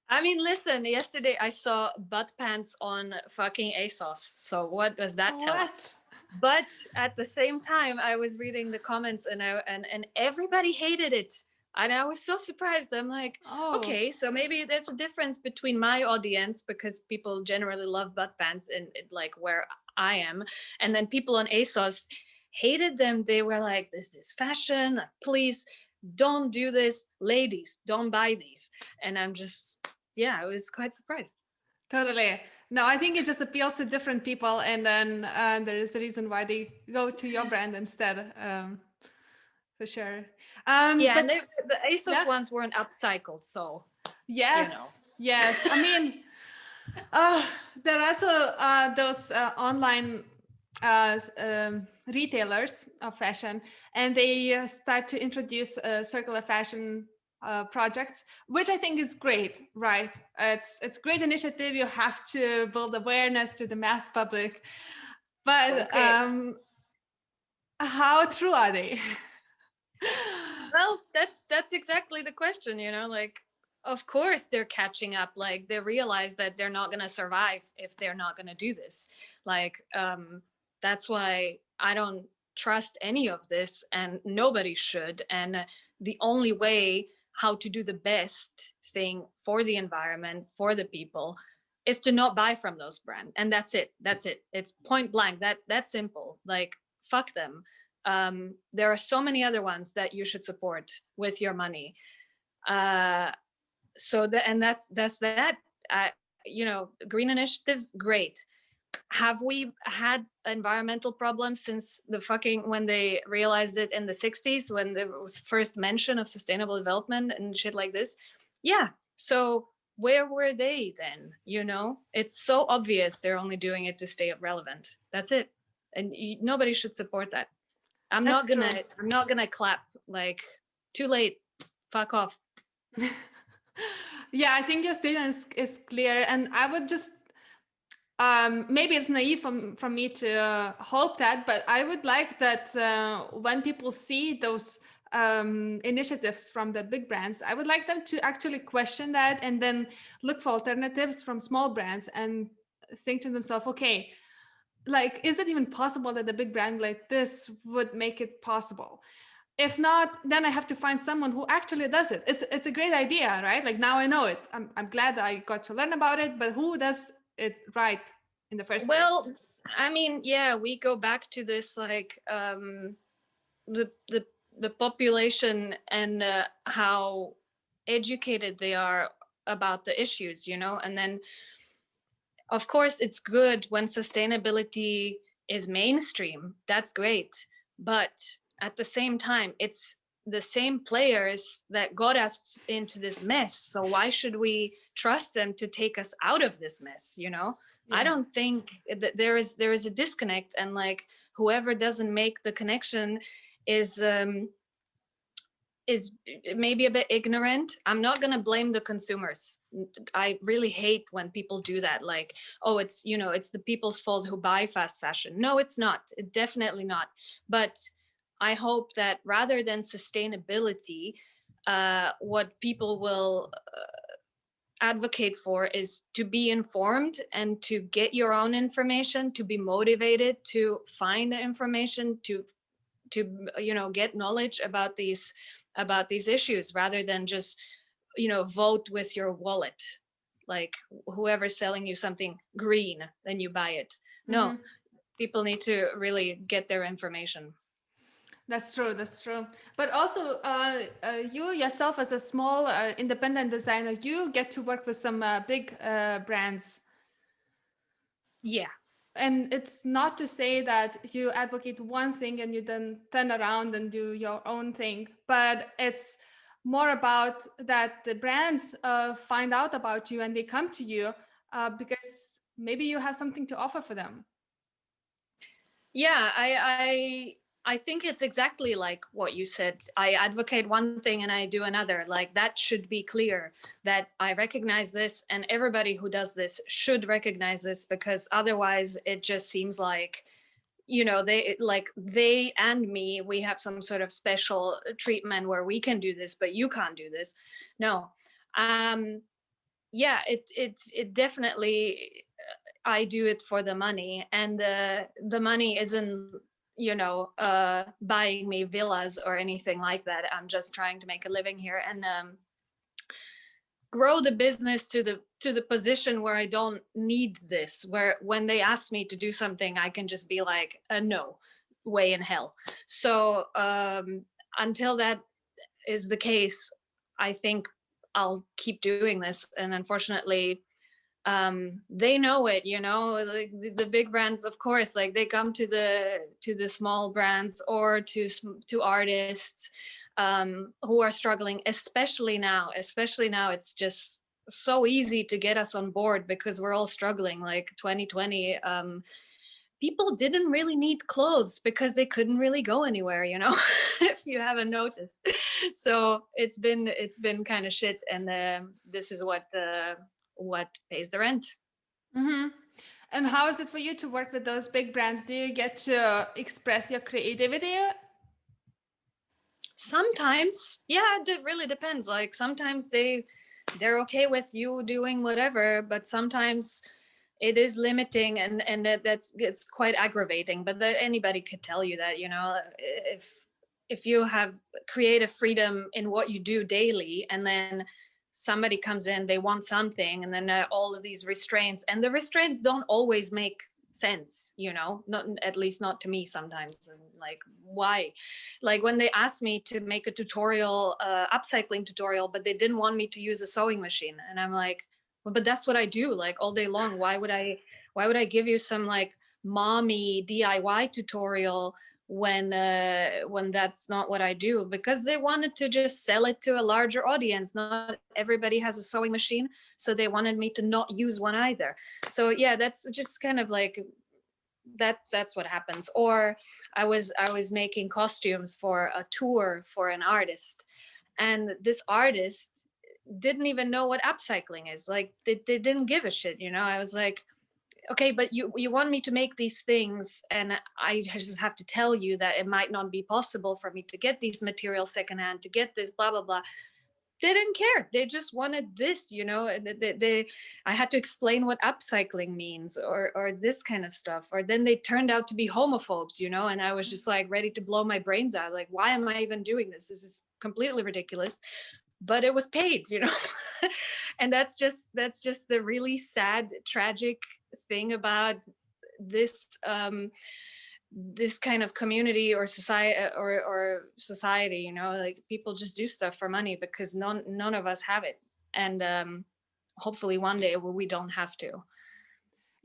I mean, listen, yesterday I saw butt pants on fucking ASOS. So what does that tell us? What? But at the same time, I was reading the comments, and everybody hated it. And I was so surprised. I'm like, Oh, okay, so maybe there's a difference between my audience, because people generally love butt pants and like where I am, and then people on ASOS hated them. They were like, this is fashion. Please don't do this. Ladies, don't buy these. And I'm just, yeah, I was quite surprised. totally. No, I think it just appeals to different people, and then there is a reason why they go to your brand instead, for sure. Yeah, and But the ASOS yeah, ones weren't upcycled, so you know. yes, yes. I mean, uh, there are also those online retailers of fashion, and they start to introduce circular fashion projects, which I think is great. Right? It's great initiative. You have to build awareness to the mass public, but Okay. how true are they? Well, that's exactly the question, like of course they're catching up. Like they realize that they're not going to survive if they're not going to do this. Like that's why I don't trust any of this, and nobody should. And the only way how to do the best thing for the environment, for the people, is to not buy from those brands. And that's it. It's point blank. That's simple. Like fuck them. There are so many other ones that you should support with your money. So that, and that's that. Green initiatives, great, have we had environmental problems since the fucking when they realized it in the 60s, when there was first mention of sustainable development and shit like this? Yeah. So where were they then? You know, it's so obvious they're only doing it to stay relevant. That's it. And nobody should support that. I'm That's not true. gonna clap. Like, too late. Fuck off. Yeah, I think your statement is clear, and I would just maybe it's naive from me to hope that, but I would like that when people see those initiatives from the big brands, I would like them to actually question that and then look for alternatives from small brands and think to themselves, okay, like, is it even possible that a big brand like this would make it possible? If not, then I have to find someone who actually does it. It's a great idea, right? Like, now I know it. I'm glad I got to learn about it, but who does it right in the first place? Well, I mean, yeah, we go back to this, like, the the the population and how educated they are about the issues, you know. And then, of course, it's good when sustainability is mainstream. That's great. But at the same time, it's the same players that got us into this mess. So why should we trust them to take us out of this mess, you know? I Yeah. don't think that there is a disconnect, and like whoever doesn't make the connection is is maybe a bit ignorant. I'm not going to blame the consumers. I really hate when people do that. Like, oh, it's, you know, it's the people's fault who buy fast fashion. No, it's not. Definitely not. But I hope that rather than sustainability, what people will advocate for is to be informed and to get your own information, to be motivated to find the information, to you know, get knowledge about these issues, rather than just, you know, vote with your wallet. Like, whoever's selling you something green, then you buy it. No, Mm-hmm. people need to really get their information. That's true. That's true. But also, you yourself, as a small independent designer, you get to work with some big brands. Yeah. And it's not to say that you advocate one thing and you then turn around and do your own thing, but it's more about that the brands find out about you and they come to you because maybe you have something to offer for them. Yeah, I think it's exactly like what you said. I advocate one thing and I do another. Like, that should be clear, that I recognize this, and everybody who does this should recognize this, because otherwise it just seems like, you know, they and me, we have some sort of special treatment where we can do this but you can't do this. No. um yeah, it definitely, I do it for the money, and the money isn't, you know, buying me villas or anything like that. I'm just trying to make a living here and grow the business to the position where I don't need this, where when they ask me to do something I can just be like, no way in hell. So until that is the case, I think I'll keep doing this. And unfortunately, they know it, you know, like the big brands, of course, like they come to the small brands or to artists who are struggling, especially now. It's just so easy to get us on board because we're all struggling. Like 2020, people didn't really need clothes because they couldn't really go anywhere, you know. If you haven't noticed. So it's been kind of shit, and this is what pays the rent. Mm-hmm. And how is it for you to work with those big brands? Do you get to express your creativity? Sometimes, yeah, it really depends. Like, sometimes they're okay with you doing whatever, but sometimes it is limiting, and that's it's quite aggravating. But that anybody could tell you that, you know, if you have creative freedom in what you do daily, and then somebody comes in, they want something, and then all of these restraints, and the restraints don't always make sense, you know, not, at least not to me sometimes. And like, why? Like, when they asked me to make a tutorial, upcycling tutorial, but they didn't want me to use a sewing machine, and I'm like, well, but that's what I do, like, all day long. Why Why would I give you some like mommy DIY tutorial when that's not what I do? Because they wanted to just sell it to a larger audience. Not everybody has a sewing machine, so they wanted me to not use one either. So yeah, that's just kind of like that's what happens. Or I was making costumes for a tour for an artist, and this artist didn't even know what upcycling is. Like they didn't give a shit, you know. I was like, okay, but you want me to make these things, and I just have to tell you that it might not be possible for me to get these materials secondhand, to get this blah blah blah. They didn't care. They just wanted this, you know. I had to explain what upcycling means, or this kind of stuff. Or then they turned out to be homophobes, you know, and I was just like ready to blow my brains out. Like, why am I even doing this? This is completely ridiculous. But it was paid, you know. And that's just the really sad, tragic thing about this this kind of community or society, or society, you know. Like, people just do stuff for money because none of us have it. And hopefully one day we don't have to.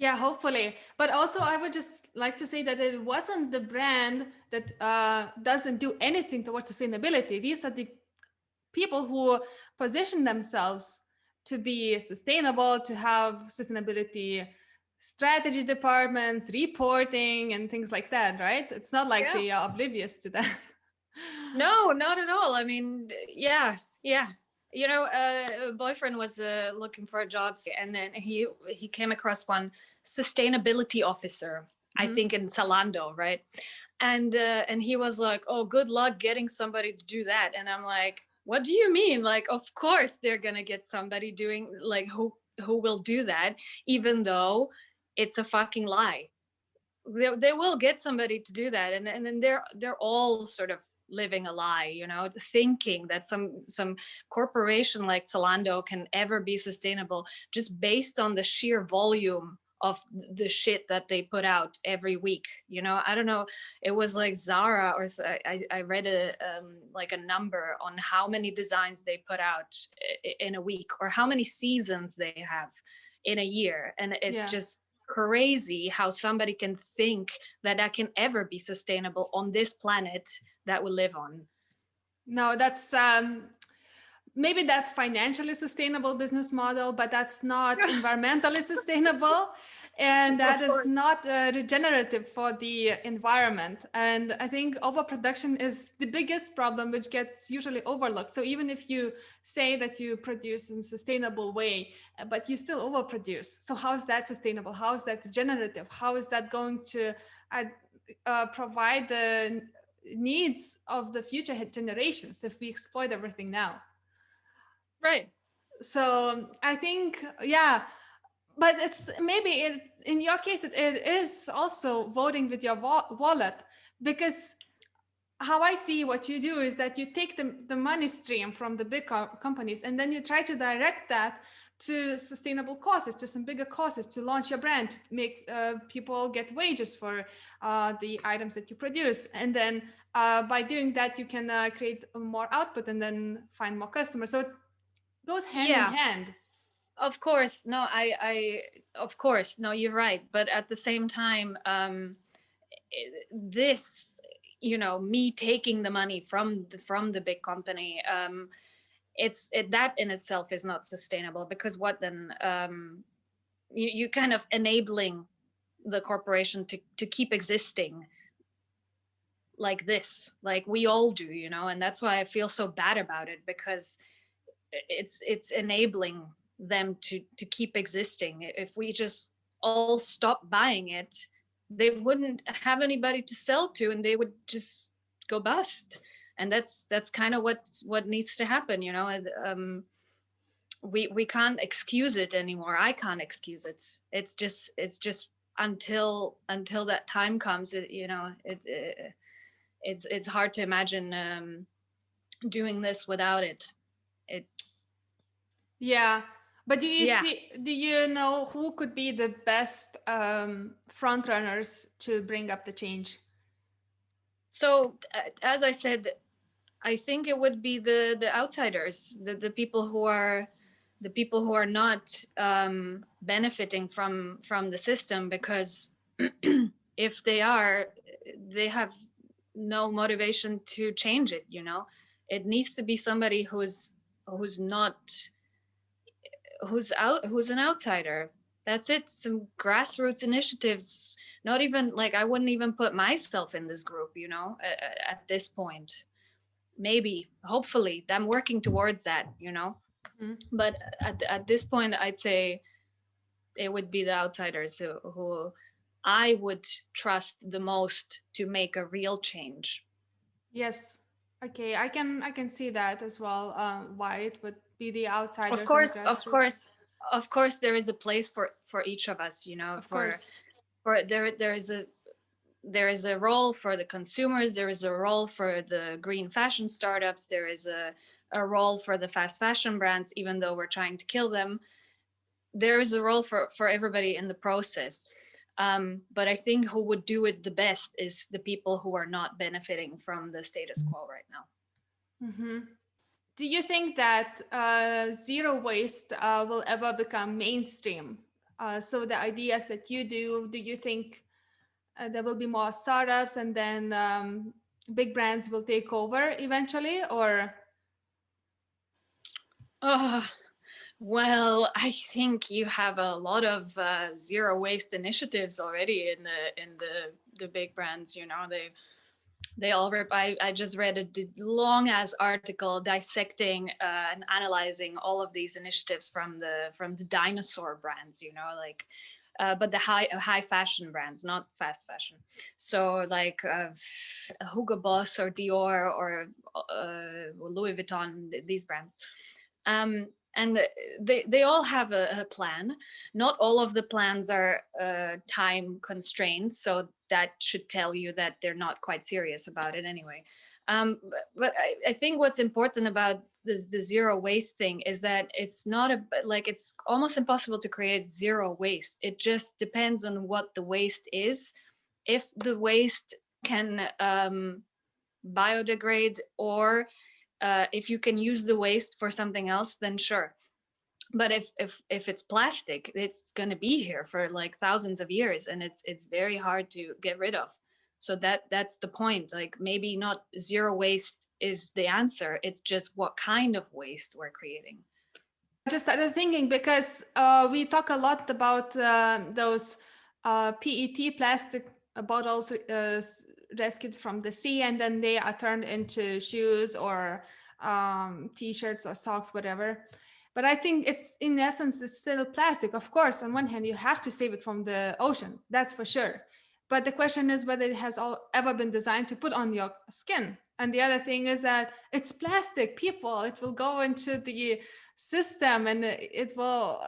Yeah, hopefully. But also, I would just like to say that it wasn't the brand that doesn't do anything towards sustainability. These are the people who position themselves to be sustainable, to have sustainability strategy departments, reporting, and things like that, right? It's not like Yeah. they are oblivious to that. No, not at all. I mean, yeah, yeah. You know, a boyfriend was looking for a job, and then he came across one sustainability officer, I Mhm. think in Zalando, right? And he was like, "Oh, good luck getting somebody to do that." And I'm like, "What do you mean? Like, of course they're gonna get somebody doing like who will do that, even though it's a fucking lie. They will get somebody to do that, and then they're all sort of living a lie, you know, thinking that some corporation like Zalando can ever be sustainable just based on the sheer volume of the shit that they put out every week, you know. I don't know, it was like Zara, or I read a like a number on how many designs they put out in a week, or how many seasons they have in a year. And it's Yeah. just crazy how somebody can think that that can ever be sustainable on this planet that we live on. No, that's maybe that's financially sustainable business model, but that's not environmentally sustainable, and that Of is course. not regenerative for the environment. And I think overproduction is the biggest problem, which gets usually overlooked. So even if you say that you produce in a sustainable way, but you still overproduce, so how is that sustainable? How is that regenerative? How is that going to uh, provide the needs of the future generations if we exploit everything now? Right. So I think, yeah, but it's maybe in your case it is also voting with your wallet, because how I see what you do is that you take the money stream from the big companies, and then you try to direct that to sustainable causes, to some bigger causes, to launch your brand, to make people get wages for the items that you produce. And then by doing that, you can create more output and then find more customers. So it goes hand in Yeah, hand. of course. No, I of course, no, you're right. But at the same time, this, you know, me taking the money from the big company, that in itself is not sustainable. Because what then? You kind of enabling the corporation to keep existing like this, like we all do, you know. And that's why I feel so bad about it, because it's enabling them to keep existing. If we just all stop buying it, they wouldn't have anybody to sell to, and they would just go bust. And that's kind of what needs to happen, you know. We can't excuse it anymore. I can't excuse it. It's just until that time comes, you know. It's hard to imagine doing this without it. It Yeah. But Yeah. do you know who could be the best front runners to bring up the change? So as I said, I think it would be the outsiders, the people who are the people who are not benefiting from the system, because if they are, they have no motivation to change it. You know, it needs to be somebody who's not who's an outsider. That's it. Some grassroots initiatives. Not even like, I wouldn't even put myself in this group, you know, at this point. Maybe, hopefully, I'm working towards that, you know. Mhm. But at this point, I'd say it would be the outsiders who I would trust the most to make a real change. Yes. Okay, I can see that as well. Why it would be the Of outsiders and course, of grassroots. course, of course, there is a place for each of us, you know. Of course. For there is a role for the consumers, there is a role for the green fashion startups, there is a role for the fast fashion brands, even though we're trying to kill them. There is a role for everybody in the process. But I think who would do it the best is the people who are not benefiting from the status quo right now. Hmm. Do you think that zero waste will ever become mainstream? So the ideas that you do you think there will be more startups and then big brands will take over eventually, or? Oh, well, I think you have a lot of zero waste initiatives already in the big brands. You know, they all I just read a long ass article dissecting and analyzing all of these initiatives from the dinosaur brands, you know, like but the high fashion brands, not fast fashion. So like Hugo Boss or Dior or Louis Vuitton, these brands. And they all have a plan. Not all of the plans are time constrained, so that should tell you that they're not quite serious about it anyway. But I think what's important about this the zero waste thing is that it's not a like it's almost impossible to create zero waste. It just depends on what the waste is. If the waste can biodegrade, or if you can use the waste for something else, then sure. But if it's plastic, it's going to be here for like thousands of years, and it's very hard to get rid of. So that's the point. Like, maybe not zero waste is the answer, it's just what kind of waste we're creating. Just started thinking because we talk a lot about those PET plastic bottles rescued from the sea, and then they are turned into shoes or t-shirts or socks, whatever. But I think it's in essence it's still plastic. Of course, on one hand, you have to save it from the ocean, that's for sure. But the question is whether it has ever been designed to put on your skin. And the other thing is that it's plastic, people. It will go into the system and it will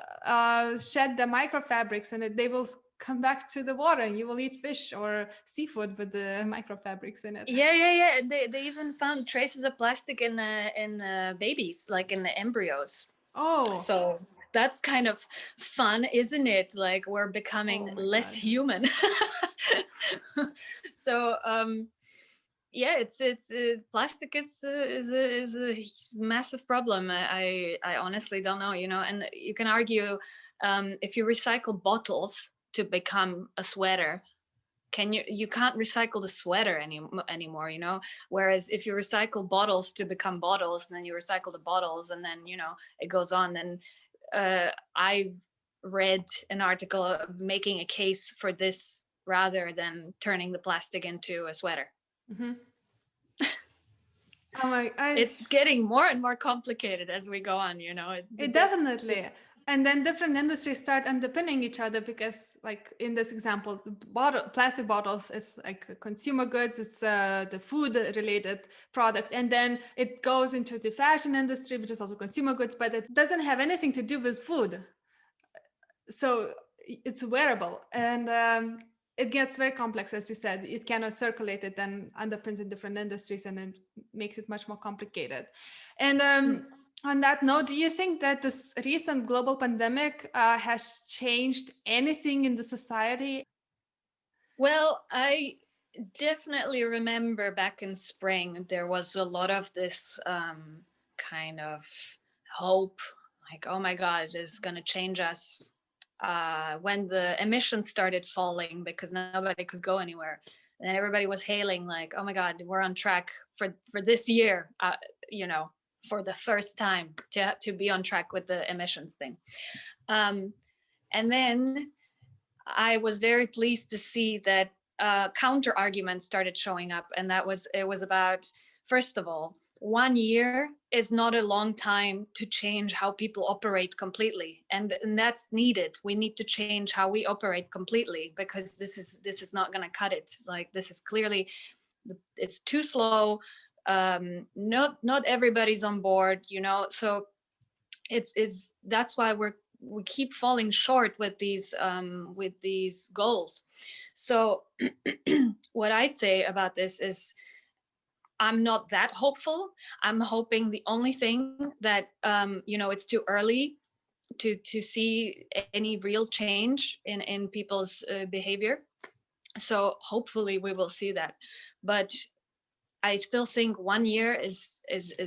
shed the microfabrics, and they will come back to the water, and you will eat fish or seafood with the microfabrics in it. Yeah. They even found traces of plastic in the babies, like in the embryos. Oh, So that's kind of fun, isn't it? Like, we're oh becoming my less God. human. So yeah, it's plastic is a massive problem. I honestly don't know, you know. And you can argue, if you recycle bottles to become a sweater, you can't recycle the sweater anymore, you know. Whereas if you recycle bottles to become bottles, and then you recycle the bottles, and then, you know, it goes on. Then I read an article making a case for this rather than turning the plastic into a sweater. Mm-hmm. Oh my, It's getting more and more complicated as we go on, you know. it definitely. And then different industries start underpinning each other because, like in this example, plastic bottles is like consumer goods. It's the food-related product, and then it goes into the fashion industry, which is also consumer goods, but it doesn't have anything to do with food. So it's wearable, and it gets very complex, as you said. It cannot circulate. It then underpins in different industries, and it makes it much more complicated. And on that note, do you think that this recent global pandemic has changed anything in the society? Well, I definitely remember back in spring there was a lot of this kind of hope like, oh my God, it's going to change us. When the emissions started falling because nobody could go anywhere, and everybody was hailing like, oh my God, we're on track for this year, you know, for the first time to be on track with the emissions thing. And then I was very pleased to see that counter arguments started showing up, and it was about, first of all, 1 year is not a long time to change how people operate completely, and that's needed. We need to change how we operate completely, because this is not going to cut it. Like, this is clearly, it's too slow. Not everybody's on board, you know. So it's that's why we keep falling short with these goals. So what I'd say about this is, I'm not that hopeful. I'm hoping the only thing that, you know, it's too early to see any real change in people's behavior. So hopefully we will see that. But I still think 1 year is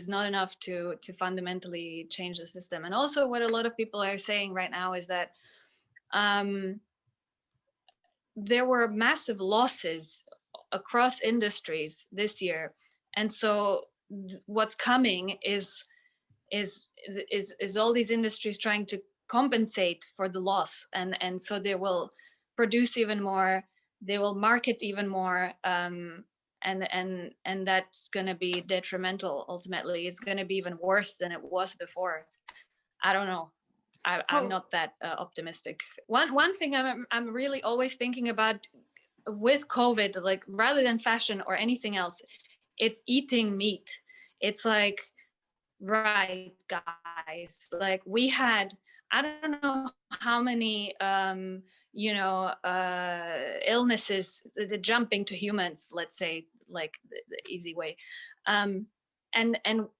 not enough to fundamentally change the system. And also, what a lot of people are saying right now is that there were massive losses across industries this year, and so what's coming is all these industries trying to compensate for the loss, and so they will produce even more, they will market even more, and that's going to be detrimental. Ultimately, it's going to be even worse than it was before. I don't know. I'm Oh, not that optimistic. One thing I'm really always thinking about with COVID, like, rather than fashion or anything else, it's eating meat. It's like, right, guys, like, we had, I don't know how many you know, illnesses, the jumping to humans, let's say, like the easy way, and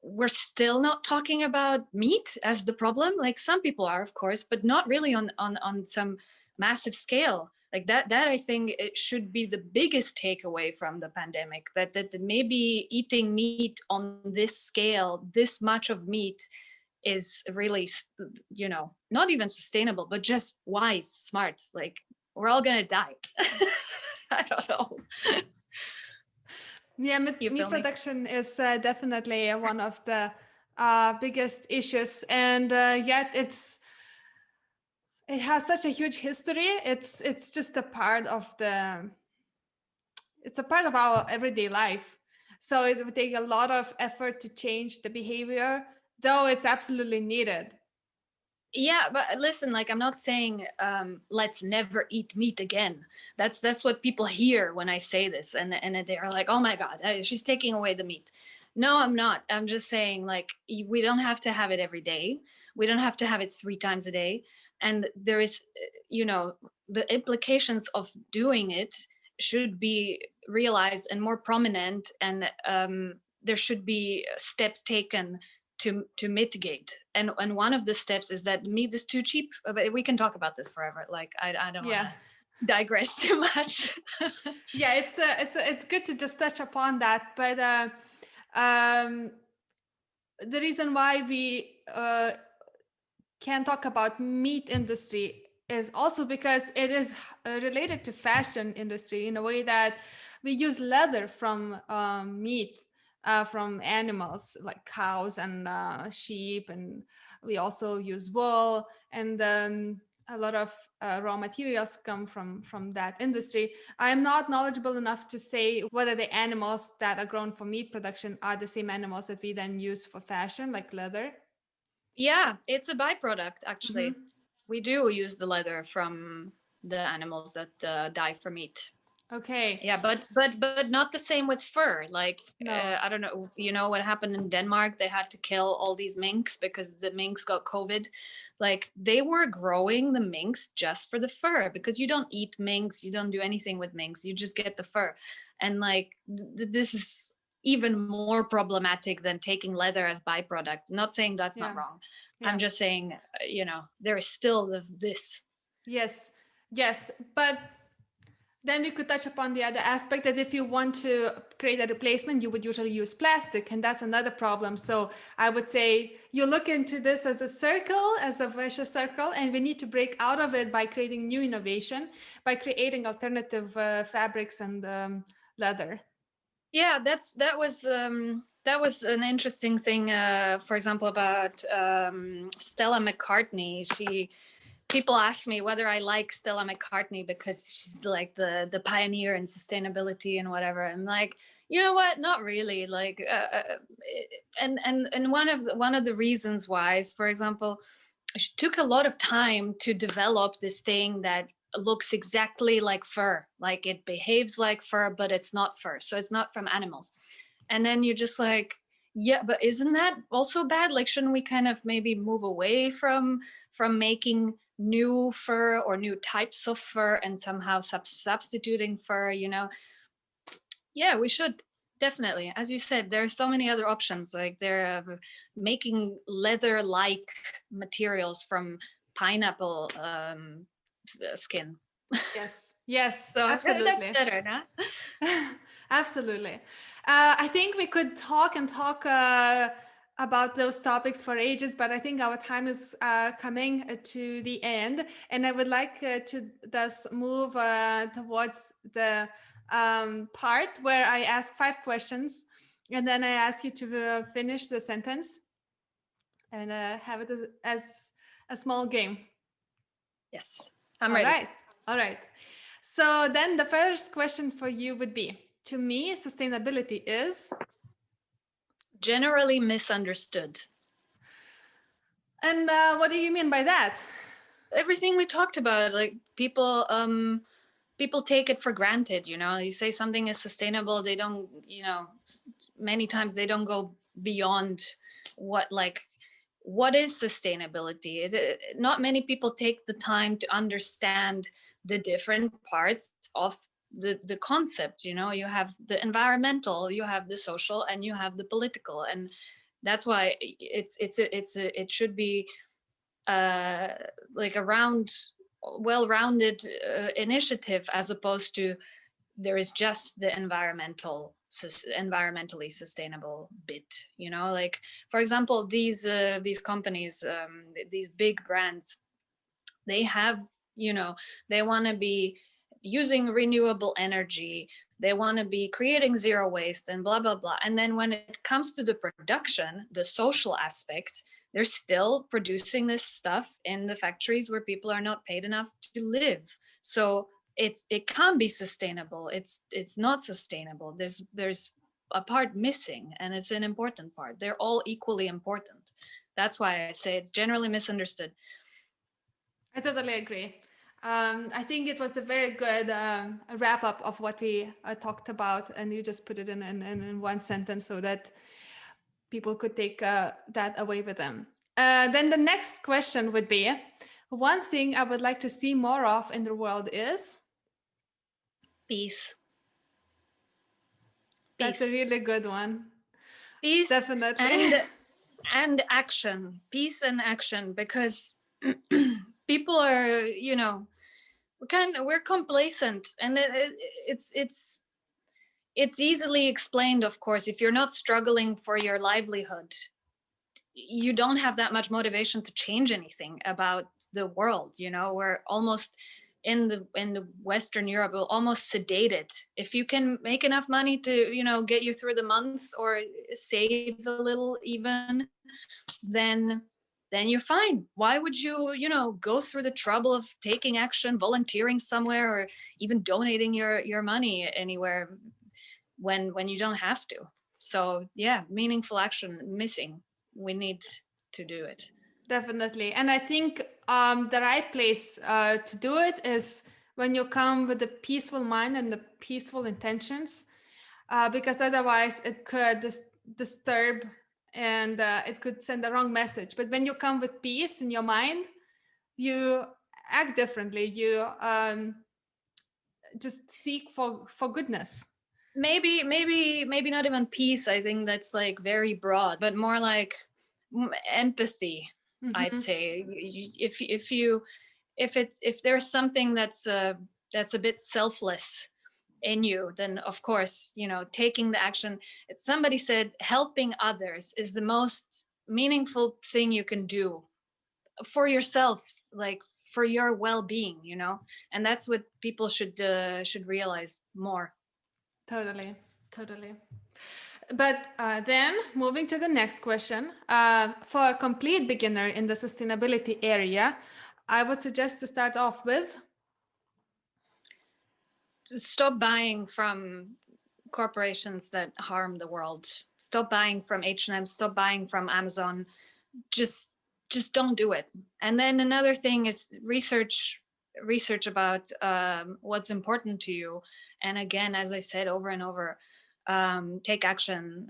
we're still not talking about meat as the problem. Like, some people are, of course, but not really on some massive scale like that. I think it should be the biggest takeaway from the pandemic, that maybe eating meat on this scale, this much of meat, is really, you know, not even sustainable, but just wise, smart. Like, we're all gonna die. I don't know. yeah, You meat feel me? production is definitely one of the biggest issues, and yet it has such a huge history. It's just a part of the it's a part of our everyday life. So it would take a lot of effort to change the behavior, though it's absolutely needed. Yeah, but listen, like, I'm not saying let's never eat meat again. That's what people hear when I say this, and they're like, oh my God, she's taking away the meat. No, I'm not. I'm just saying, like, we don't have to have it every day. We don't have to have it 3 times a day. And there is, you know, the implications of doing it should be realized and more prominent, and there should be steps taken to mitigate. And one of the steps is that meat is too cheap. But we can talk about this forever. Like, I don't want Yeah. to digress too much. Yeah, it's good to just touch upon that, but um the reason why we can talk about meat industry is also because it is related to fashion industry in a way that we use leather from meat from animals like cows and sheep, and we also use wool, and a lot of raw materials come from that industry. I am not knowledgeable enough to say whether the animals that are grown for meat production are the same animals that we then use for fashion, like leather. Yeah, it's a byproduct, Mm-hmm. actually. We do use the leather from the animals that die for meat. Okay. Yeah, but not the same with fur. Like, No. I don't know, you know what happened in Denmark? They had to kill all these minks because the minks got COVID. Like, they were growing the minks just for the fur, because you don't eat minks, you don't do anything with minks, you just get the fur. And like, this is even more problematic than taking leather as byproduct. Not saying that's not Yeah. wrong. I'm Yeah. just saying, you know, there is still this. Yes. Yes. But Then we could touch upon the other aspect that if you want to create a replacement, you would usually use plastic, and that's another problem. So I would say you look into this as a circle, as a vicious circle, and we need to break out of it by creating new innovation, by creating alternative fabrics and leather. Yeah, that was an interesting thing. For example, about Stella McCartney. People ask me whether I like Stella McCartney because she's like the pioneer in sustainability and whatever. I'm like, you know what? Not really. Like, and one of the reasons why is, for example, she took a lot of time to develop this thing that looks exactly like fur, like it behaves like fur, but it's not fur, so it's not from animals. And then you're just like, yeah, but isn't that also bad? Like, shouldn't we kind of maybe move away from making new fur or new types of fur and somehow substituting fur, you know? Yeah, we should definitely. As you said, there are so many other options. Like they're making leather-like materials from pineapple skin. Yes, yes, So that's absolutely. better, no? Absolutely. I think we could talk and talk about those topics for ages, but I think our time is coming to the end, and I would like to thus move towards the part where I ask 5 questions, and then I ask you to finish the sentence and have it as a small game. Yes, I'm All ready. right. All right. So then the first question for you would be, to me, sustainability is, Generally misunderstood. and what do you mean by that? Everything we talked about, like people take it for granted, you know. You say something is sustainable, they don't, you know, many times they don't go beyond what, like, what is sustainability. Not many people take the time to understand the different parts of the concept, you know. You have the environmental, you have the social, and you have the political, and that's why it should be uh like a well-rounded initiative, as opposed to there is just the environmentally sustainable bit, you know. Like, for example, these companies, these big brands, they have, you know, they want to be using renewable energy, they want to be creating zero waste and blah blah blah, and then when it comes to the production, the social aspect, they're still producing this stuff in the factories where people are not paid enough to live. So it can be sustainable, it's not sustainable. There's a part missing, and it's an important part. They're all equally important. That's why I say it's generally misunderstood. I totally agree. I think it was a very good wrap up of what we talked about, and you just put it in one sentence so that people could take that away with them. Then the next question would be, one thing I would like to see more of in the world is, Peace. that's a Peace. really good one. Peace Definitely. and action. Peace and action, because people are, you know, we're complacent, and it's easily explained, of course. If you're not struggling for your livelihood, you don't have that much motivation to change anything about the world, you know. We're almost in the Western Europe, we're almost sedated. If you can make enough money to, you know, get you through the month or save a little even, then then you're fine. Why would you, you know, go through the trouble of taking action, volunteering somewhere, or even donating your money anywhere when you don't have to? So yeah, meaningful action missing. We need to do it. Definitely. And I think the right place to do it is when you come with a peaceful mind and the peaceful intentions, because otherwise it could disturb and it could send the wrong message. But when you come with peace in your mind, you act differently. You just seek for goodness. Maybe not even peace. I think that's like very broad, but more like empathy, I'd Hmm. say. If you if there's something that's that's a bit selfless in you, then of course, taking the action. Somebody said helping others is the most meaningful thing you can do for yourself, like for your well-being, and that's what people should realize more. Totally, totally. But then moving to the next question, for a complete beginner in the sustainability area, I would suggest to start off with stop buying from corporations that harm the world. Stop buying from H&M, stop buying from Amazon. Just don't do it. And then another thing is research about what's important to you. And again, as I said over and over, take action.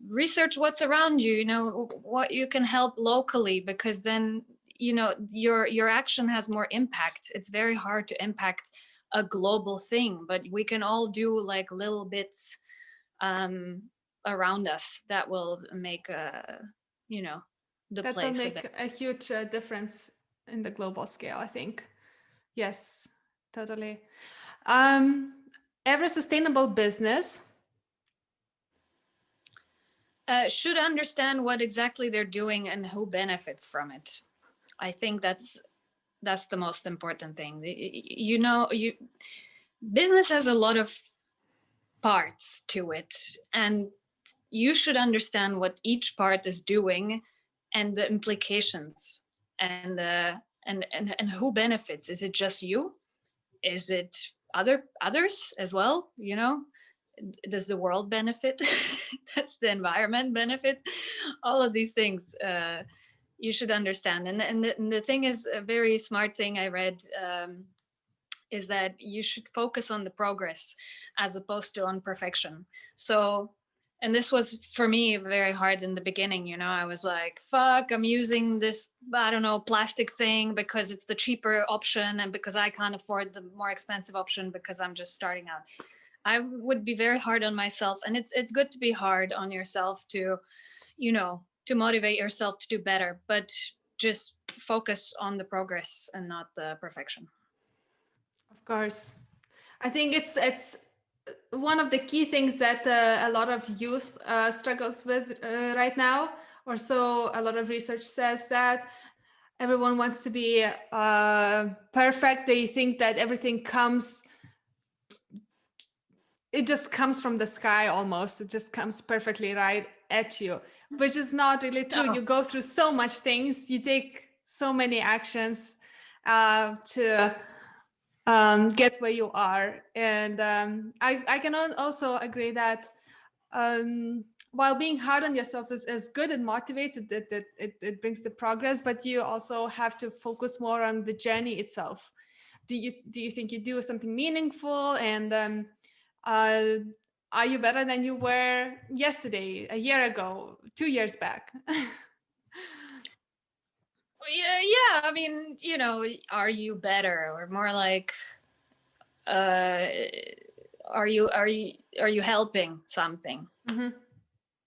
Research what's around you, what you can help locally, because then your action has more impact. It's very hard to impact a global thing, but we can all do like little bits around us that will make the that will place make a huge difference in the global scale, I think. Yes, totally. Every sustainable business should understand what exactly they're doing and who benefits from it. I think that's the most important thing. Business has a lot of parts to it, and you should understand what each part is doing and the implications, and who benefits. Is it just you? Is it others as well? Does the world benefit? Does the environment benefit? All of these things you should understand. And the thing is, a very smart thing I read is that you should focus on the progress as opposed to on perfection. So, and this was for me very hard in the beginning. I was like, fuck, I'm using this, I don't know, plastic thing because it's the cheaper option, and because I can't afford the more expensive option because I'm just starting out. I would be very hard on myself, and it's good to be hard on yourself to motivate yourself to do better, but just focus on the progress and not the perfection. Of course. I think it's one of the key things that a lot of youth struggles with right now, or so a lot of research says, that everyone wants to be perfect. They think that everything it just comes from the sky almost. It just comes perfectly right at you, which is not really true. No. You go through so much things, you take so many actions to get where you are. And I can also agree that while being hard on yourself is good and motivates, it brings the progress, but you also have to focus more on the journey itself. Do you think you do something meaningful, and are you better than you were yesterday, a year ago, 2 years back? Yeah, I mean, are you better, or more like are you helping something? Mm-hmm.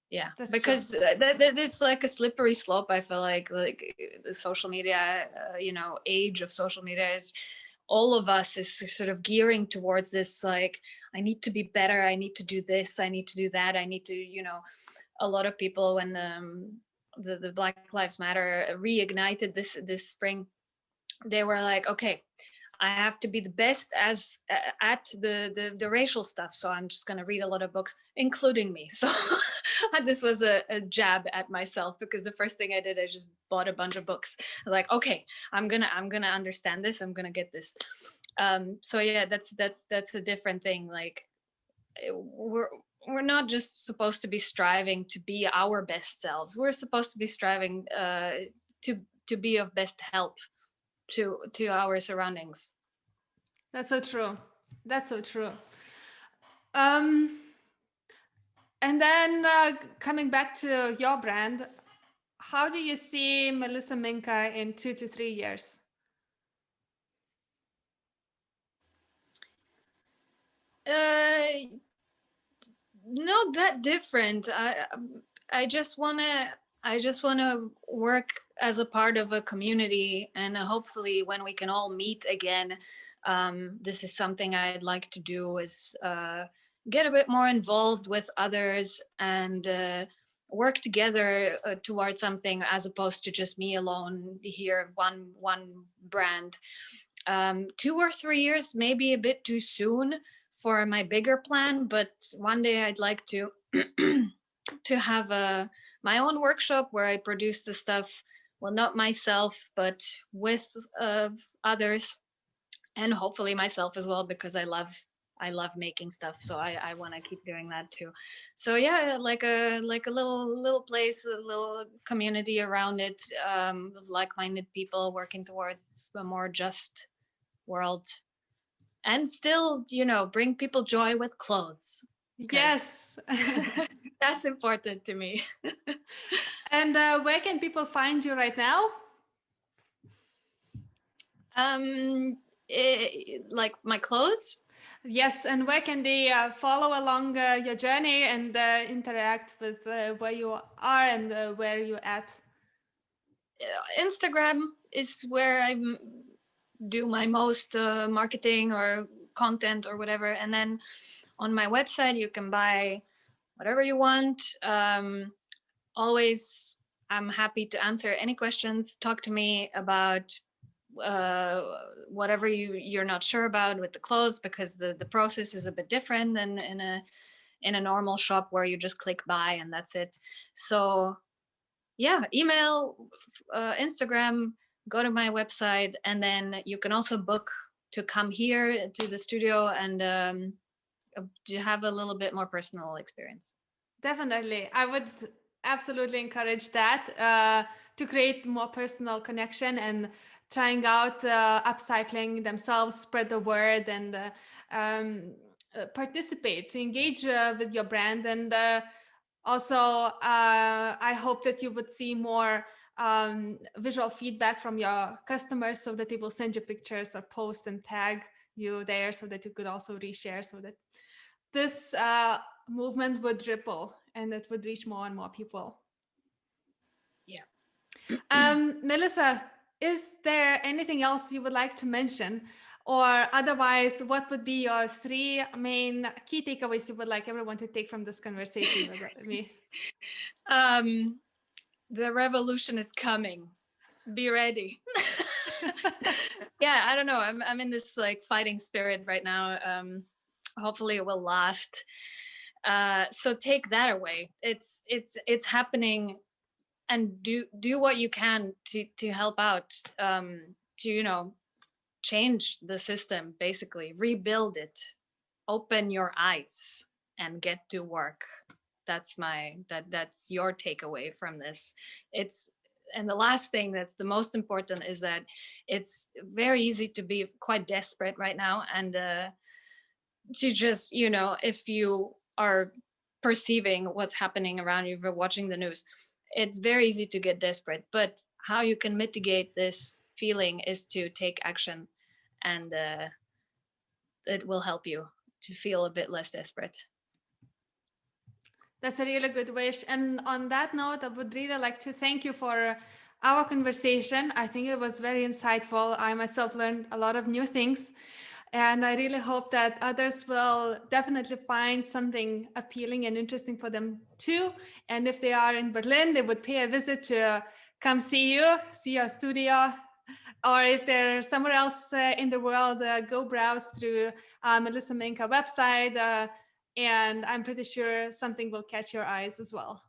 Yeah, That's because true. there's like a slippery slope. I feel like the social media, age of social media is, all of us is sort of gearing towards this, like, I need to be better, I need to do this, I need to do that, I need to, a lot of people, when the Black Lives Matter reignited this spring, they were like, okay, I have to be the best as at the racial stuff, so I'm just going to read a lot of books, including me. So this was a jab at myself, because the first thing I did, I just bought a bunch of books. Like, okay, I'm gonna understand this, I'm gonna get this. So yeah, that's a different thing. Like, we're not just supposed to be striving to be our best selves. We're supposed to be striving to be of best help to our surroundings. That's so true. That's so true. Um, and then coming back to your brand, how do you see Melisa Minca in 2 to 3 years? Not that different. I just wanna work as a part of a community, and hopefully when we can all meet again, This is something I'd like to do, is get a bit more involved with others and work together towards something, as opposed to just me alone here, one brand. 2 or 3 years maybe a bit too soon for my bigger plan, but one day I'd like to to have my own workshop where I produce the stuff, well, not myself, but with others, and hopefully myself as well, because I love making stuff, so I want to keep doing that too. So yeah, like a little place, a little community around it, of like-minded people working towards a more just world, and still, bring people joy with clothes, because Yes. that's important to me. And where can people find you right now? Like my clothes. Yes, and where can they follow along your journey and interact with where you are and where you're at? Instagram is where I do my most marketing or content or whatever, and then on my website you can buy whatever you want. Always, I'm happy to answer any questions. Talk to me about uh, whatever you're not sure about with the clothes, because the process is a bit different than in a normal shop where you just click buy and that's it. So yeah, email, Instagram, go to my website, and then you can also book to come here to the studio and to have a little bit more personal experience. Definitely. I would absolutely encourage that to create more personal connection and trying out upcycling themselves, spread the word, and participate, engage with your brand. And also, I hope that you would see more visual feedback from your customers so that they will send you pictures or post and tag you there so that you could also reshare, so that this movement would ripple and it would reach more and more people. Yeah. Melisa, is there anything else you would like to mention? Or otherwise, what would be your three main key takeaways you would like everyone to take from this conversation with me? um the revolution is coming, be ready. Yeah, I don't know, I'm in this like fighting spirit right now. Hopefully it will last. So take that away. It's happening, and do what you can to help out, to change the system, basically rebuild it, open your eyes and get to work. That's your takeaway from this. It's And the last thing that's the most important is that it's very easy to be quite desperate right now, and to just, if you are perceiving what's happening around you, if you're watching the news, it's very easy to get desperate. But how you can mitigate this feeling is to take action, and it will help you to feel a bit less desperate. That's a really good wish. And on that note, I would really like to thank you for our conversation. I think it was very insightful. I myself learned a lot of new things. And I really hope that others will definitely find something appealing and interesting for them too. And if they are in Berlin, they would pay a visit to come see you, see your studio. Or if they're somewhere else in the world, go browse through Melisa Minca website. And I'm pretty sure something will catch your eyes as well.